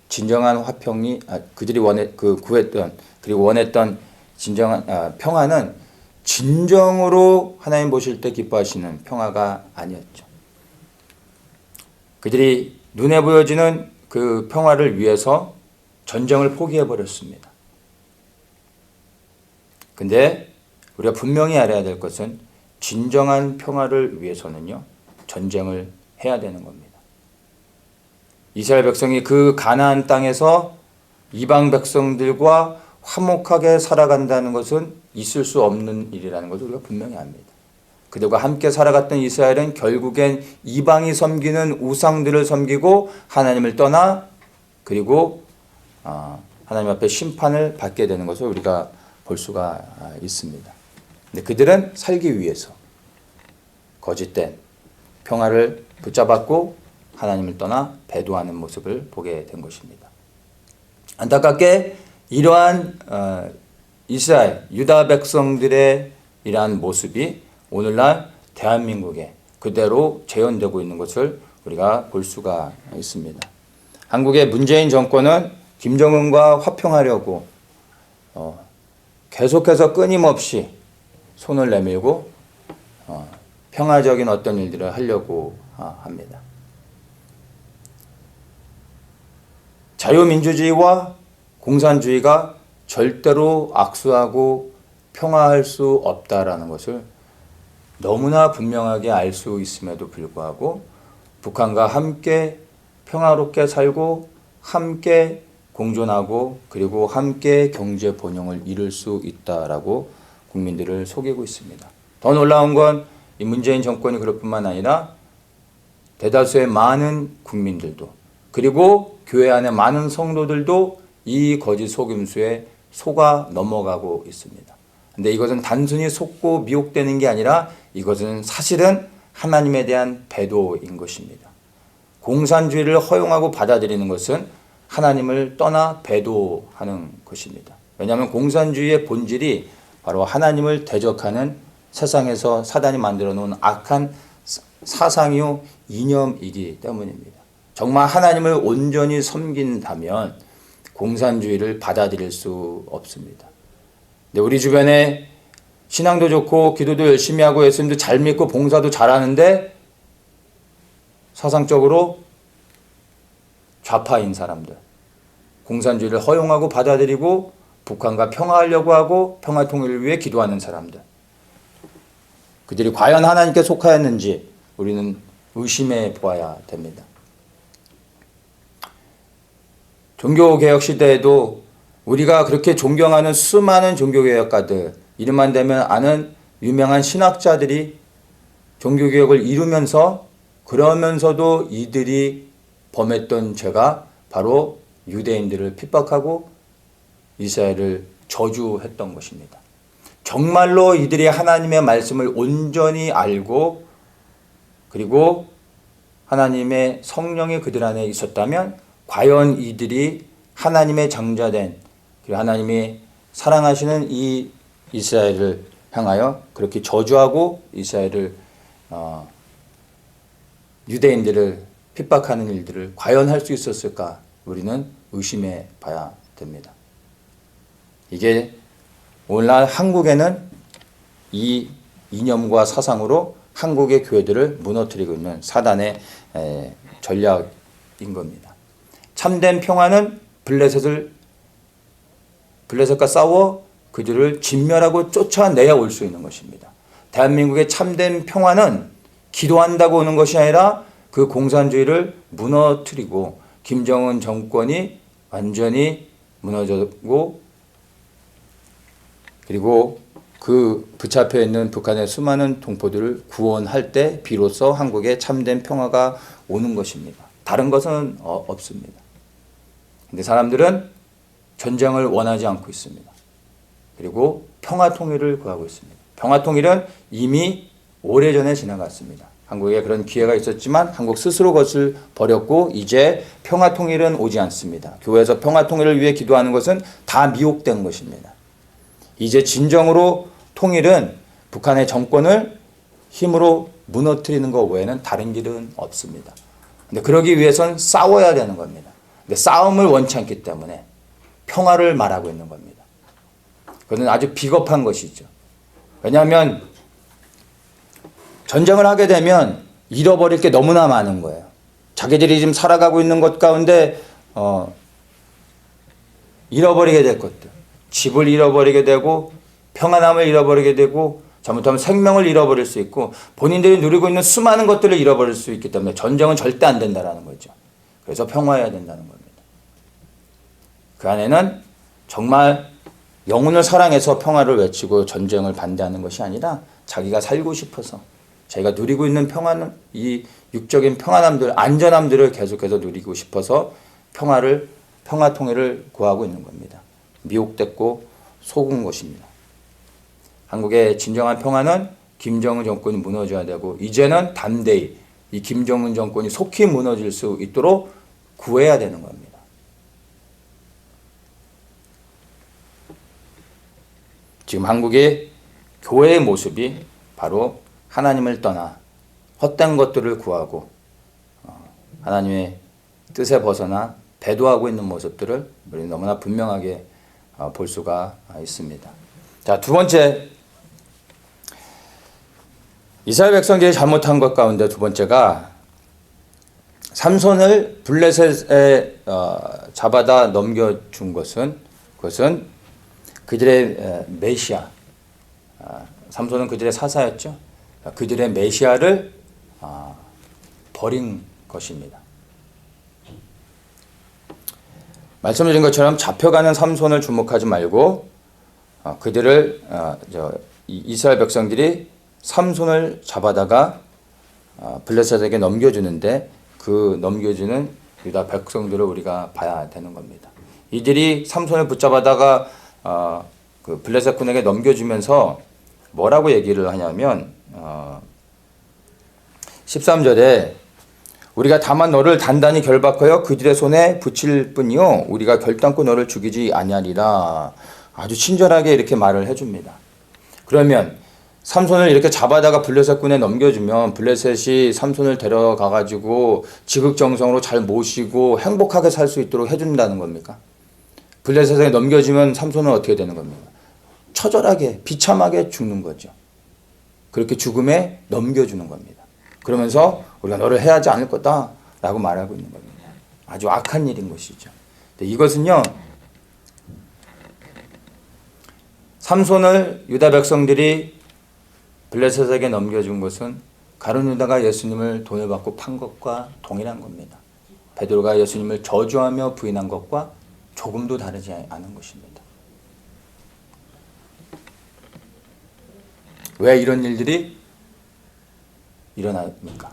진정한 화평이 그들이 구했던 그리고 원했던 진정한 평화는 진정으로 하나님 보실 때 기뻐하시는 평화가 아니었죠. 그들이 눈에 보여지는 그 평화를 위해서 전쟁을 포기해 버렸습니다. 근데 우리가 분명히 알아야 될 것은 진정한 평화를 위해서는요, 전쟁을 해야 되는 겁니다. 이스라엘 백성이 그 가나안 땅에서 이방 백성들과 화목하게 살아간다는 것은 있을 수 없는 일이라는 것을 우리가 분명히 압니다. 그들과 함께 살아갔던 이스라엘은 결국엔 이방이 섬기는 우상들을 섬기고 하나님을 떠나 그리고 하나님 앞에 심판을 받게 되는 것을 우리가 볼 수가 있습니다. 근데 그들은 살기 위해서 거짓된 평화를 붙잡았고 하나님을 떠나 배도하는 모습을 보게 된 것입니다. 안타깝게 이러한 이스라엘, 유다 백성들의 이러한 모습이 오늘날 대한민국에 그대로 재현되고 있는 것을 우리가 볼 수가 있습니다. 한국의 문재인 정권은 김정은과 화평하려고 계속해서 끊임없이 손을 내밀고 평화적인 어떤 일들을 하려고 합니다. 자유민주주의와 공산주의가 절대로 악수하고 평화할 수 없다라는 것을 너무나 분명하게 알 수 있음에도 불구하고 북한과 함께 평화롭게 살고 함께 공존하고 그리고 함께 경제 번영을 이룰 수 있다라고 국민들을 속이고 있습니다. 더 놀라운 건 이 문재인 정권이 그럴 뿐만 아니라 대다수의 많은 국민들도 그리고 교회 안에 많은 성도들도 이 거짓 속임수에 속아 넘어가고 있습니다. 근데 이것은 단순히 속고 미혹되는 게 아니라 이것은 사실은 하나님에 대한 배도인 것입니다. 공산주의를 허용하고 받아들이는 것은 하나님을 떠나 배도하는 것입니다. 왜냐하면 공산주의의 본질이 바로 하나님을 대적하는 세상에서 사단이 만들어 놓은 악한 사상이요 이념이기 때문입니다. 정말 하나님을 온전히 섬긴다면 공산주의를 받아들일 수 없습니다. 근데 우리 주변에 신앙도 좋고 기도도 열심히 하고 예수님도 잘 믿고 봉사도 잘하는데 사상적으로 좌파인 사람들, 공산주의를 허용하고 받아들이고 북한과 평화하려고 하고 평화 통일을 위해 기도하는 사람들, 그들이 과연 하나님께 속하였는지 우리는 의심해 보아야 됩니다. 종교개혁 시대에도 우리가 그렇게 존경하는 수많은 종교개혁가들, 이름만 대면 아는 유명한 신학자들이 종교개혁을 이루면서 그러면서도 이들이 범했던 죄가 바로 유대인들을 핍박하고 이스라엘을 저주했던 것입니다. 정말로 이들이 하나님의 말씀을 온전히 알고 그리고 하나님의 성령이 그들 안에 있었다면 과연 이들이 하나님의 장자된 그리고 하나님이 사랑하시는 이 이스라엘을 향하여 그렇게 저주하고 이스라엘을 유대인들을 핍박하는 일들을 과연 할 수 있었을까? 우리는 의심해 봐야 됩니다. 이게 오늘날 한국에는 이 이념과 사상으로 한국의 교회들을 무너뜨리고 있는 사단의 전략인 겁니다. 참된 평화는 블레셋과 싸워 그들을 진멸하고 쫓아내야 올 수 있는 것입니다. 대한민국의 참된 평화는 기도한다고 오는 것이 아니라 그 공산주의를 무너뜨리고 김정은 정권이 완전히 무너졌고 그리고 그 붙잡혀 있는 북한의 수많은 동포들을 구원할 때 비로소 한국에 참된 평화가 오는 것입니다. 다른 것은 없습니다. 근데 사람들은 전쟁을 원하지 않고 있습니다. 그리고 평화 통일을 구하고 있습니다. 평화 통일은 이미 오래전에 지나갔습니다. 한국에 그런 기회가 있었지만 한국 스스로 그것을 버렸고 이제 평화 통일은 오지 않습니다. 교회에서 평화 통일을 위해 기도하는 것은 다 미혹된 것입니다. 이제 진정으로 통일은 북한의 정권을 힘으로 무너뜨리는 것 외에는 다른 길은 없습니다. 근데 그러기 위해선 싸워야 되는 겁니다. 근데 싸움을 원치 않기 때문에 평화를 말하고 있는 겁니다. 그것은 아주 비겁한 것이죠. 왜냐하면 전쟁을 하게 되면 잃어버릴 게 너무나 많은 거예요. 자기들이 지금 살아가고 있는 것 가운데 잃어버리게 될 것들. 집을 잃어버리게 되고 평안함을 잃어버리게 되고 잘못하면 생명을 잃어버릴 수 있고 본인들이 누리고 있는 수많은 것들을 잃어버릴 수 있기 때문에 전쟁은 절대 안 된다는 거죠. 그래서 평화해야 된다는 겁니다. 그 안에는 정말 영혼을 사랑해서 평화를 외치고 전쟁을 반대하는 것이 아니라 자기가 살고 싶어서 자기가 누리고 있는 평화는 이 육적인 평안함들, 안전함들을 계속해서 누리고 싶어서 평화 통일을 구하고 있는 겁니다. 미혹됐고 속은 것입니다. 한국의 진정한 평화는 김정은 정권이 무너져야 되고 이제는 담대히 이 김정은 정권이 속히 무너질 수 있도록 구해야 되는 겁니다. 지금 한국의 교회의 모습이 바로 하나님을 떠나 헛된 것들을 구하고 하나님의 뜻에 벗어나 배도하고 있는 모습들을 우리는 너무나 분명하게 볼 수가 있습니다. 자, 두 번째, 이스라엘 백성들이 잘못한 것 가운데 두 번째가 삼손을 블레셋에 잡아다 넘겨준 것은 그것은 그들의 메시아, 삼손은 그들의 사사였죠. 그들의 메시아를 버린 것입니다. 말씀드린 것처럼 잡혀가는 삼손을 주목하지 말고 그들을 이스라엘 백성들이 삼손을 잡아다가 블레셋에게 넘겨주는데 그 넘겨주는 유다 백성들을 우리가 봐야 되는 겁니다. 이들이 삼손을 붙잡아다가 그 블레셋 군에게 넘겨주면서 뭐라고 얘기를 하냐면 13절에 우리가 다만 너를 단단히 결박하여 그들의 손에 붙일 뿐이요 우리가 결단코 너를 죽이지 아니하리라. 아주 친절하게 이렇게 말을 해줍니다. 그러면 삼손을 이렇게 잡아다가 블레셋군에 넘겨주면 블레셋이 삼손을 데려가가지고 지극정성으로 잘 모시고 행복하게 살 수 있도록 해준다는 겁니까? 블레셋에 넘겨주면 삼손은 어떻게 되는 겁니까? 처절하게 비참하게 죽는 거죠. 그렇게 죽음에 넘겨주는 겁니다. 그러면서 우리가 너를 해하지 않을 거다라고 말하고 있는 겁니다. 아주 악한 일인 것이죠. 이것은요, 삼손을 유다 백성들이 블레셋에게 넘겨준 것은 가룟 유다가 예수님을 돈을 받고 판 것과 동일한 겁니다. 베드로가 예수님을 저주하며 부인한 것과 조금도 다르지 않은 것입니다. 왜 이런 일들이 일어납니까?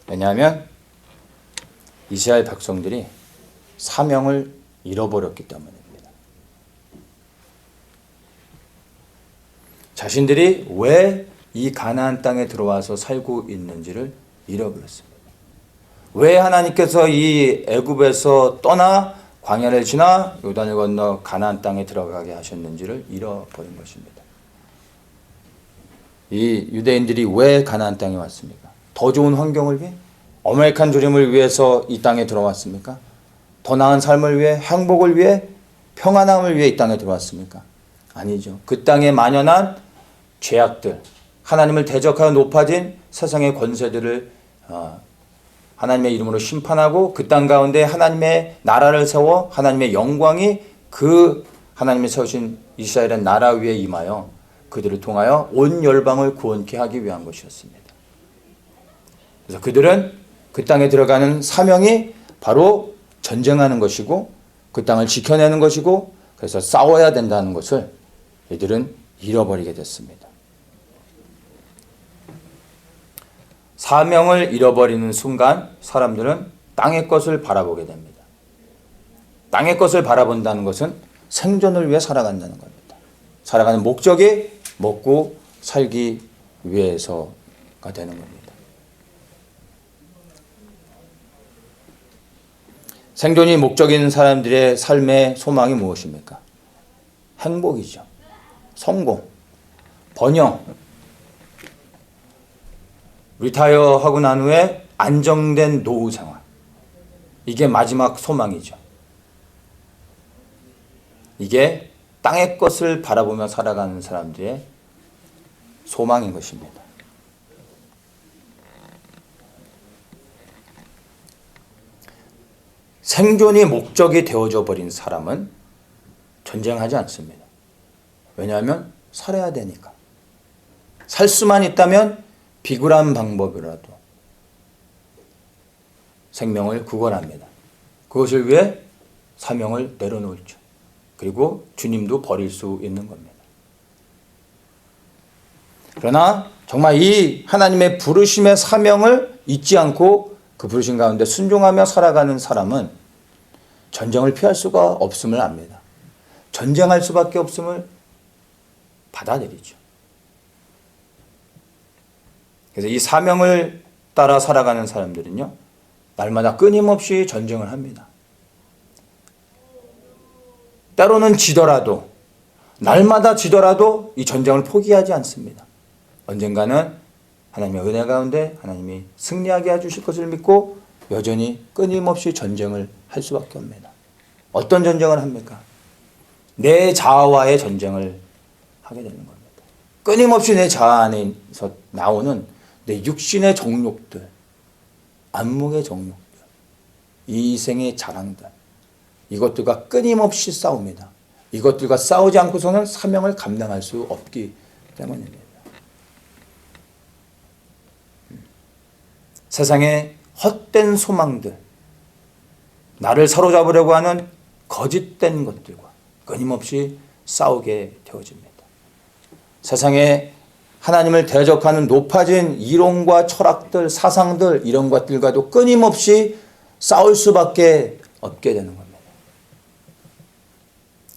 왜냐하면 이스라엘 백성들이 사명을 잃어버렸기 때문입니다. 자신들이 왜 이 가나안 땅에 들어와서 살고 있는지를 잃어버렸습니다. 왜 하나님께서 이 애굽에서 떠나 광야를 지나 요단을 건너 가나안 땅에 들어가게 하셨는지를 잃어버린 것입니다. 이 유대인들이 왜 가나안 땅에 왔습니까? 더 좋은 환경을 위해? 어메리칸 드림을 위해서 이 땅에 들어왔습니까? 더 나은 삶을 위해? 행복을 위해? 평안함을 위해 이 땅에 들어왔습니까? 아니죠. 그 땅에 만연한 죄악들, 하나님을 대적하여 높아진 세상의 권세들을 하나님의 이름으로 심판하고 그 땅 가운데 하나님의 나라를 세워 하나님의 영광이 그 하나님이 세우신 이스라엘의 나라 위에 임하여 그들을 통하여 온 열방을 구원케 하기 위한 것이었습니다. 그래서 그들은 그 땅에 들어가는 사명이 바로 전쟁하는 것이고 그 땅을 지켜내는 것이고 그래서 싸워야 된다는 것을 이들은 잃어버리게 됐습니다. 사명을 잃어버리는 순간 사람들은 땅의 것을 바라보게 됩니다. 땅의 것을 바라본다는 것은 생존을 위해 살아간다는 겁니다. 살아가는 목적이 먹고 살기 위해서가 되는 겁니다. 생존이 목적인 사람들의 삶의 소망이 무엇입니까? 행복이죠. 성공, 번영, 리타이어 하고 난 후에 안정된 노후 생활. 이게 마지막 소망이죠. 이게 땅의 것을 바라보며 살아가는 사람들의 소망인 것입니다. 생존이 목적이 되어져 버린 사람은 전쟁하지 않습니다. 왜냐하면 살아야 되니까. 살 수만 있다면 비굴한 방법이라도 생명을 구걸합니다. 그것을 위해 사명을 내려놓죠. 그리고 주님도 버릴 수 있는 겁니다. 그러나 정말 이 하나님의 부르심의 사명을 잊지 않고 그 부르심 가운데 순종하며 살아가는 사람은 전쟁을 피할 수가 없음을 압니다. 전쟁할 수밖에 없음을 받아들이죠. 그래서 이 사명을 따라 살아가는 사람들은요, 날마다 끊임없이 전쟁을 합니다. 때로는 지더라도, 날마다 지더라도 이 전쟁을 포기하지 않습니다. 언젠가는 하나님의 은혜 가운데 하나님이 승리하게 해주실 것을 믿고 여전히 끊임없이 전쟁을 할 수밖에 없습니다. 어떤 전쟁을 합니까? 내 자아와의 전쟁을 하게 되는 겁니다. 끊임없이 내 자아 안에서 나오는 내 육신의 정욕들, 안목의 정욕들, 이생의 자랑들, 이것들과 끊임없이 싸웁니다. 이것들과 싸우지 않고서는 사명을 감당할 수 없기 때문입니다. 세상의 헛된 소망들, 나를 사로잡으려고 하는 거짓된 것들과 끊임없이 싸우게 되어집니다. 세상에 하나님을 대적하는 높아진 이론과 철학들, 사상들, 이런 것들과도 끊임없이 싸울 수밖에 없게 되는 겁니다.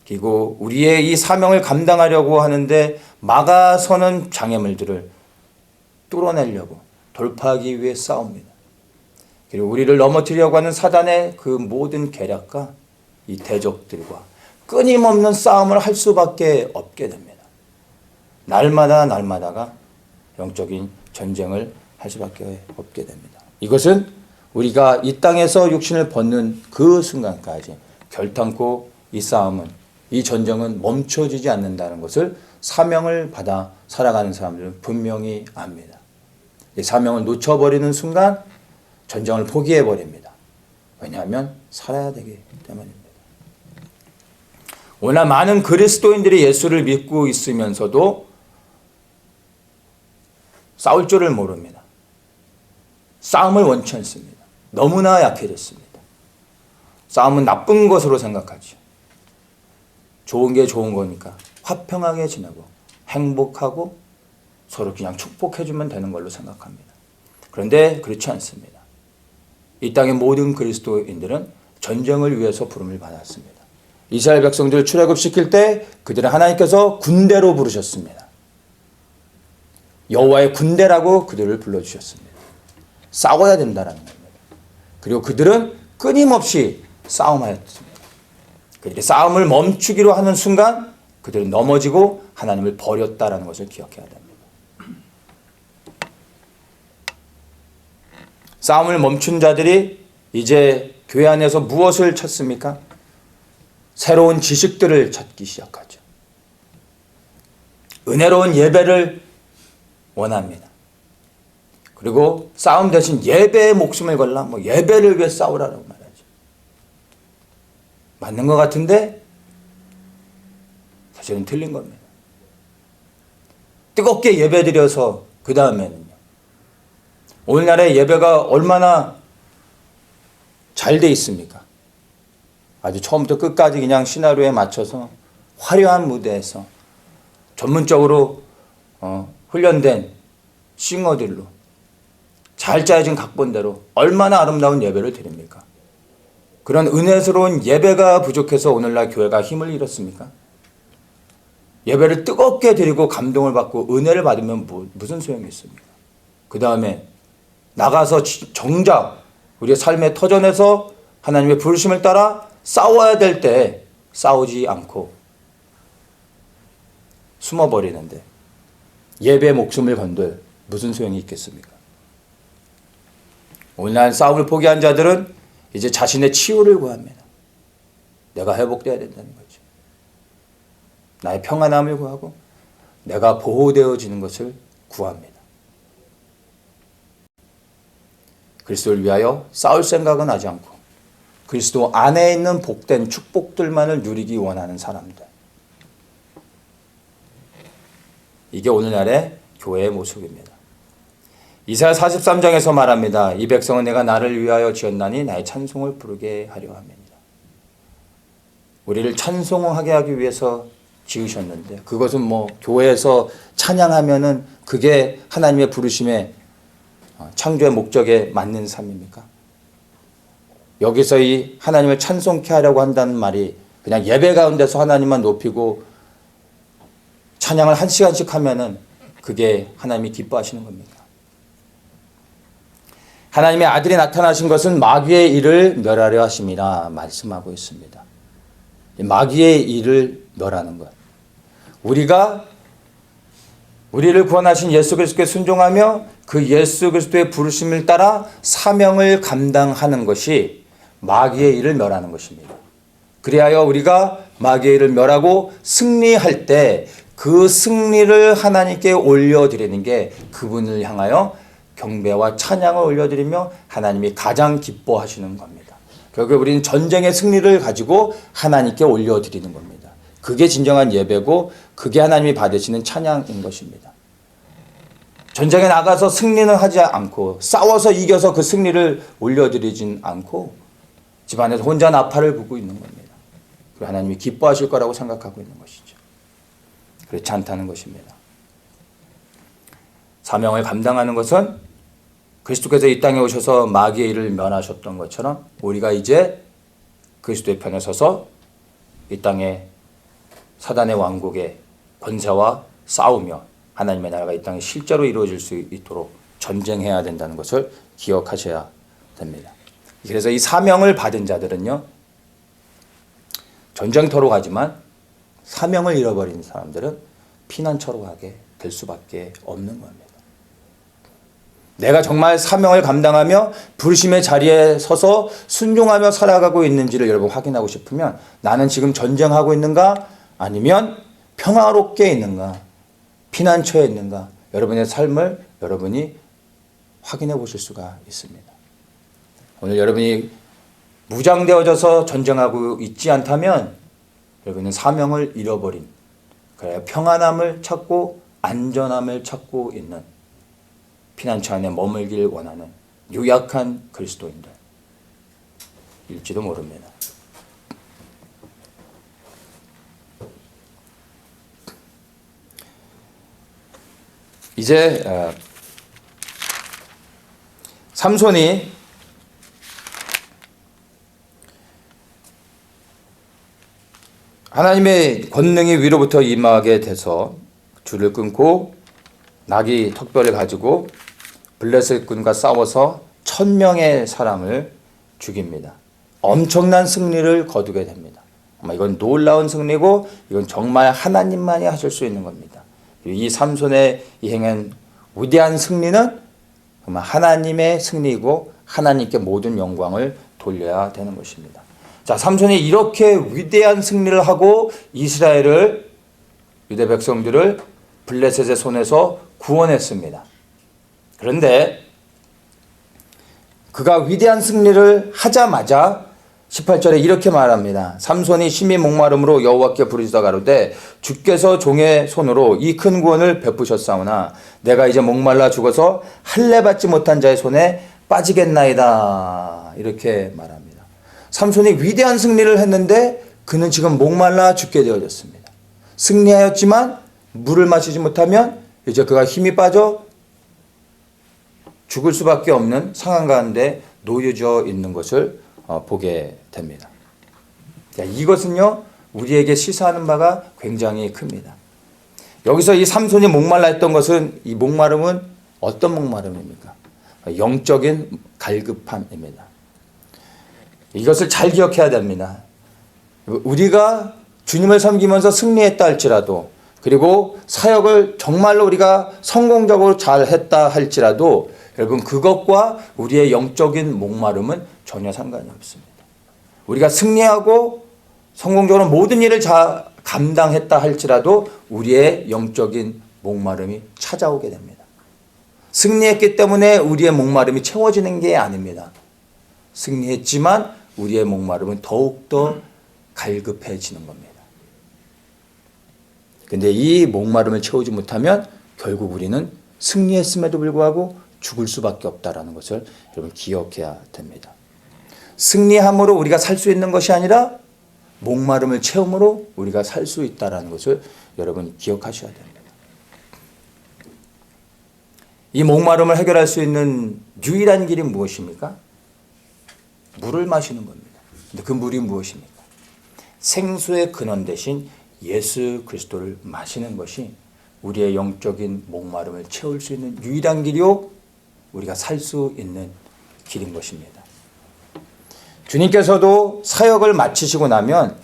그리고 우리의 이 사명을 감당하려고 하는데 막아서는 장애물들을 뚫어내려고 돌파하기 위해 싸웁니다. 그리고 우리를 넘어뜨리려고 하는 사단의 그 모든 계략과 이 대적들과 끊임없는 싸움을 할 수밖에 없게 됩니다. 날마다가 영적인 전쟁을 할 수밖에 없게 됩니다. 이것은 우리가 이 땅에서 육신을 벗는 그 순간까지 결탄코 이 싸움은, 이 전쟁은 멈춰지지 않는다는 것을 사명을 받아 살아가는 사람들은 분명히 압니다. 이 사명을 놓쳐버리는 순간 전쟁을 포기해버립니다. 왜냐하면 살아야 되기 때문입니다. 오늘 많은 그리스도인들이 예수를 믿고 있으면서도 싸울 줄을 모릅니다. 싸움을 원치 않습니다. 너무나 약해졌습니다. 싸움은 나쁜 것으로 생각하죠. 좋은 게 좋은 거니까 화평하게 지내고 행복하고 서로 그냥 축복해주면 되는 걸로 생각합니다. 그런데 그렇지 않습니다. 이 땅의 모든 그리스도인들은 전쟁을 위해서 부름을 받았습니다. 이스라엘 백성들을 출애굽시킬 때 그들은 하나님께서 군대로 부르셨습니다. 여호와의 군대라고 그들을 불러주셨습니다. 싸워야 된다라는 겁니다. 그리고 그들은 끊임없이 싸움하였습니다. 그들이 싸움을 멈추기로 하는 순간 그들은 넘어지고 하나님을 버렸다라는 것을 기억해야 됩니다. 싸움을 멈춘 자들이 이제 교회 안에서 무엇을 찾습니까? 새로운 지식들을 찾기 시작하죠. 은혜로운 예배를 원합니다. 그리고 싸움 대신 예배에 목숨을 걸라 예배를 위해 싸우라고 말하죠. 맞는 것 같은데 사실은 틀린 겁니다. 뜨겁게 예배드려서 그 다음에는요. 오늘날의 예배가 얼마나 잘 돼 있습니까? 아주 처음부터 끝까지 그냥 시나리오에 맞춰서 화려한 무대에서 전문적으로 훈련된 싱어들로 잘 짜여진 각본대로 얼마나 아름다운 예배를 드립니까? 그런 은혜스러운 예배가 부족해서 오늘날 교회가 힘을 잃었습니까? 예배를 뜨겁게 드리고 감동을 받고 은혜를 받으면 무슨 소용이 있습니까? 그 다음에 나가서 정작 우리의 삶의 터전에서 하나님의 부르심을 따라 싸워야 될 때 싸우지 않고 숨어버리는데 예배에 목숨을 건들 무슨 소용이 있겠습니까? 오늘날 싸움을 포기한 자들은 이제 자신의 치유를 구합니다. 내가 회복되어야 된다는 거죠. 나의 평안함을 구하고 내가 보호되어지는 것을 구합니다. 그리스도를 위하여 싸울 생각은 하지 않고 그리스도 안에 있는 복된 축복들만을 누리기 원하는 사람들. 이게 오늘날의 교회의 모습입니다. 이사야 43장에서 말합니다. 이 백성은 내가 나를 위하여 지었나니 나의 찬송을 부르게 하려 함이니라. 우리를 찬송하게 하기 위해서 지으셨는데 그것은 교회에서 찬양하면은 그게 하나님의 부르심의 창조의 목적에 맞는 삶입니까? 여기서 이 하나님을 찬송케 하려고 한다는 말이 그냥 예배 가운데서 하나님만 높이고 찬양을 1시간씩 하면은 그게 하나님이 기뻐하시는 겁니까? 하나님의 아들이 나타나신 것은 마귀의 일을 멸하려 하심이라 말씀하고 있습니다. 마귀의 일을 멸하는 것. 우리를 구원하신 예수 그리스도께 순종하며 그 예수 그리스도의 부르심을 따라 사명을 감당하는 것이 마귀의 일을 멸하는 것입니다. 그리하여 우리가 마귀의 일을 멸하고 승리할 때 그 승리를 하나님께 올려드리는 게 그분을 향하여 경배와 찬양을 올려드리며 하나님이 가장 기뻐하시는 겁니다. 결국 우리는 전쟁의 승리를 가지고 하나님께 올려드리는 겁니다. 그게 진정한 예배고 그게 하나님이 받으시는 찬양인 것입니다. 전쟁에 나가서 승리는 하지 않고 싸워서 이겨서 그 승리를 올려드리진 않고 집안에서 혼자 나팔을 부고 있는 겁니다. 그리고 하나님이 기뻐하실 거라고 생각하고 있는 것이죠. 그렇지 않다는 것입니다. 사명을 감당하는 것은 그리스도께서 이 땅에 오셔서 마귀의 일을 면하셨던 것처럼 우리가 이제 그리스도의 편에 서서 이 땅에 사단의 왕국의 권세와 싸우며 하나님의 나라가 이 땅에 실제로 이루어질 수 있도록 전쟁해야 된다는 것을 기억하셔야 됩니다. 그래서 이 사명을 받은 자들은요, 전쟁터로 가지만 사명을 잃어버린 사람들은 피난처로 가게 될 수밖에 없는 겁니다. 내가 정말 사명을 감당하며 부르심의 자리에 서서 순종하며 살아가고 있는지를 여러분 확인하고 싶으면 나는 지금 전쟁하고 있는가 아니면 평화롭게 있는가 피난처에 있는가 여러분의 삶을 여러분이 확인해 보실 수가 있습니다. 오늘 여러분이 무장되어져서 전쟁하고 있지 않다면 여러분은 사명을 잃어버린 그래야 평안함을 찾고 안전함을 찾고 있는 피난처 안에 머물길 원하는 유약한 그리스도인들일지도 모릅니다. 이제 삼손이 하나님의 권능이 위로부터 임하게 돼서 줄을 끊고 나귀 턱뼈를 가지고 블레셋군과 싸워서 1000명의 사람을 죽입니다. 엄청난 승리를 거두게 됩니다. 아마 이건 놀라운 승리고 이건 정말 하나님만이 하실 수 있는 겁니다. 이 삼손의 이 행한 위대한 승리는 정말 하나님의 승리이고 하나님께 모든 영광을 돌려야 되는 것입니다. 자, 삼손이 이렇게 위대한 승리를 하고 이스라엘을 유대 백성들을 블레셋의 손에서 구원했습니다. 그런데 그가 위대한 승리를 하자마자 18절에 이렇게 말합니다. 삼손이 심히 목마름으로 여호와께 부르짖어 가로되 주께서 종의 손으로 이 큰 구원을 베푸셨사오나 내가 이제 목말라 죽어서 할례 받지 못한 자의 손에 빠지겠나이다. 이렇게 말합니다. 삼손이 위대한 승리를 했는데 그는 지금 목말라 죽게 되어졌습니다. 승리하였지만 물을 마시지 못하면 이제 그가 힘이 빠져 죽을 수밖에 없는 상황 가운데 놓여져 있는 것을 보게 됩니다. 이것은요 우리에게 시사하는 바가 굉장히 큽니다. 여기서 이 삼손이 목말라 했던 것은 이 목마름은 어떤 목마름입니까? 영적인 갈급함입니다. 이것을 잘 기억해야 됩니다. 우리가 주님을 섬기면서 승리했다 할지라도 그리고 사역을 정말로 우리가 성공적으로 잘 했다 할지라도 여러분 그것과 우리의 영적인 목마름은 전혀 상관이 없습니다. 우리가 승리하고 성공적으로 모든 일을 잘 감당했다 할지라도 우리의 영적인 목마름이 찾아오게 됩니다. 승리했기 때문에 우리의 목마름이 채워지는 게 아닙니다. 승리했지만 우리의 목마름은 더욱더 갈급해지는 겁니다. 근데 이 목마름을 채우지 못하면 결국 우리는 승리했음에도 불구하고 죽을 수밖에 없다는 것을 여러분 기억해야 됩니다. 승리함으로 우리가 살 수 있는 것이 아니라 목마름을 채움으로 우리가 살 수 있다는 것을 여러분 기억하셔야 됩니다. 이 목마름을 해결할 수 있는 유일한 길이 무엇입니까? 물을 마시는 겁니다. 근데 그 물이 무엇입니까? 생수의 근원 대신 예수 그리스도를 마시는 것이 우리의 영적인 목마름을 채울 수 있는 유일한 길이요 우리가 살 수 있는 길인 것입니다. 주님께서도 사역을 마치시고 나면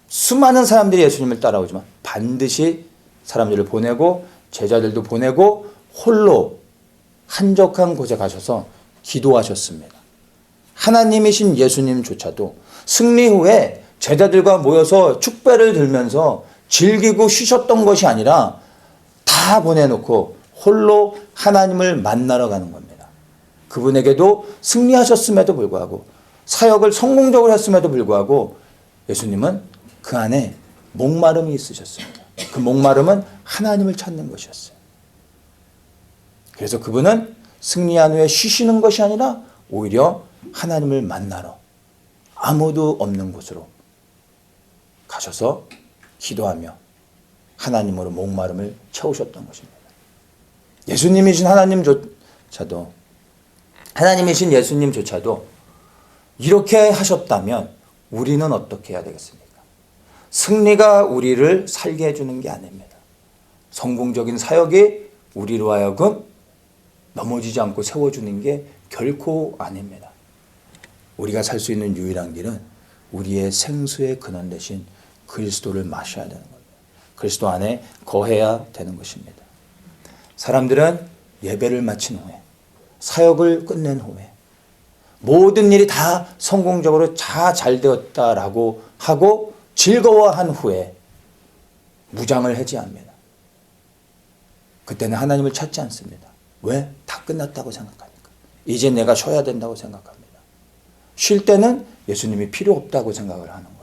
수많은 사람들이 예수님을 따라오지만 반드시 사람들을 보내고 제자들도 보내고 홀로 한적한 곳에 가셔서 기도하셨습니다. 하나님이신 예수님조차도 승리 후에 제자들과 모여서 축배를 들면서 즐기고 쉬셨던 것이 아니라 다 보내놓고 홀로 하나님을 만나러 가는 겁니다. 그분에게도 승리하셨음에도 불구하고 사역을 성공적으로 했음에도 불구하고 예수님은 그 안에 목마름이 있으셨습니다. 그 목마름은 하나님을 찾는 것이었어요. 그래서 그분은 승리한 후에 쉬시는 것이 아니라 오히려 하나님을 만나러 아무도 없는 곳으로 가셔서 기도하며 하나님으로 목마름을 채우셨던 것입니다. 예수님이신 예수님조차도 이렇게 하셨다면 우리는 어떻게 해야 되겠습니까? 승리가 우리를 살게 해주는 게 아닙니다. 성공적인 사역이 우리로 하여금 넘어지지 않고 세워주는 게 결코 아닙니다. 우리가 살 수 있는 유일한 길은 우리의 생수의 근원 대신 그리스도를 마셔야 되는 겁니다. 그리스도 안에 거해야 되는 것입니다. 사람들은 예배를 마친 후에, 사역을 끝낸 후에, 모든 일이 다 성공적으로 다 잘 되었다라고 하고 즐거워한 후에 무장을 해제합니다. 그때는 하나님을 찾지 않습니다. 왜? 다 끝났다고 생각하니까. 이제 내가 쉬어야 된다고 생각합니다. 쉴 때는 예수님이 필요 없다고 생각을 하는 거예요.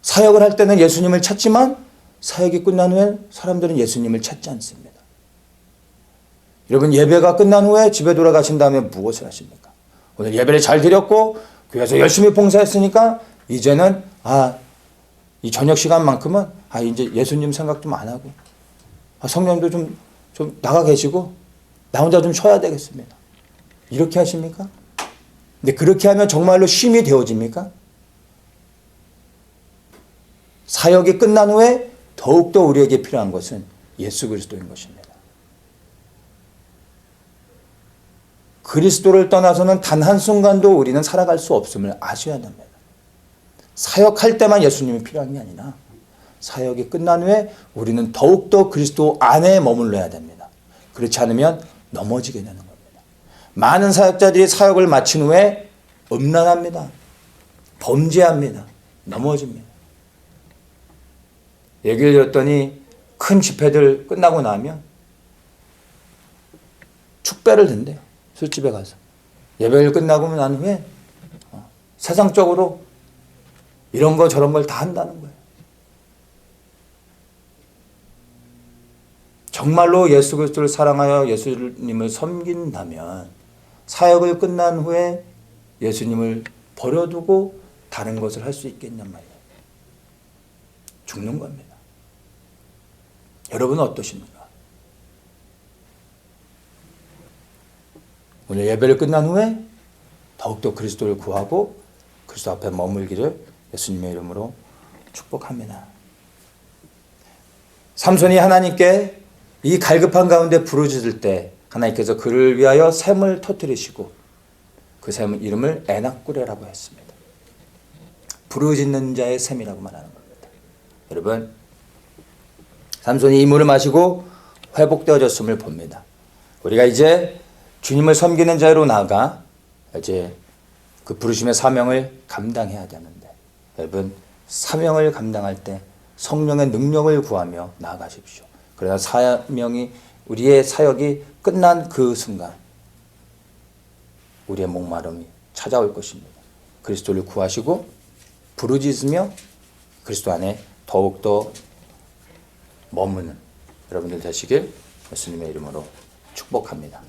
사역을 할 때는 예수님을 찾지만 사역이 끝난 후엔 사람들은 예수님을 찾지 않습니다. 여러분, 예배가 끝난 후에 집에 돌아가신 다음에 무엇을 하십니까? 오늘 예배를 잘 드렸고 교회에서 열심히 봉사했으니까 이제는 이 저녁 시간만큼은 이제 예수님 생각 좀 안 하고 성령도 좀 나가 계시고 나 혼자 좀 쉬어야 되겠습니다. 이렇게 하십니까? 근데 그렇게 하면 정말로 쉼이 되어집니까? 사역이 끝난 후에 더욱더 우리에게 필요한 것은 예수 그리스도인 것입니다. 그리스도를 떠나서는 단 한순간도 우리는 살아갈 수 없음을 아셔야 됩니다. 사역할 때만 예수님이 필요한 게 아니라 사역이 끝난 후에 우리는 더욱더 그리스도 안에 머물러야 됩니다. 그렇지 않으면 넘어지게 되는 겁니다. 많은 사역자들이 사역을 마친 후에 음란합니다. 범죄합니다. 넘어집니다. 얘기를 들었더니 큰 집회들 끝나고 나면 축배를 든대요. 술집에 가서. 예배를 끝나고 난 후에 세상적으로 이런 거 저런 걸 다 한다는 거예요. 정말로 예수 그리스도를 사랑하여 예수님을 섬긴다면 사역을 끝난 후에 예수님을 버려두고 다른 것을 할 수 있겠냔 말이에요. 죽는 겁니다. 여러분은 어떠십니까? 오늘 예배를 끝난 후에 더욱더 그리스도를 구하고 그리스도 앞에 머물기를 예수님의 이름으로 축복합니다. 삼손이 하나님께 이 갈급한 가운데 부르짖을 때 하나님께서 그를 위하여 샘을 터뜨리시고 그 샘 이름을 에낙구레라고 했습니다. 부르짖는 자의 샘이라고 말하는 겁니다. 여러분, 삼손이 이 물을 마시고 회복되어졌음을 봅니다. 우리가 이제 주님을 섬기는 자로 나아가 이제 그 부르심의 사명을 감당해야 되는데, 여러분, 사명을 감당할 때 성령의 능력을 구하며 나아가십시오. 그러나 우리의 사역이 끝난 그 순간 우리의 목마름이 찾아올 것입니다. 그리스도를 구하시고 부르짖으며 그리스도 안에 더욱더 머무는 여러분들 되시길 예수님의 이름으로 축복합니다.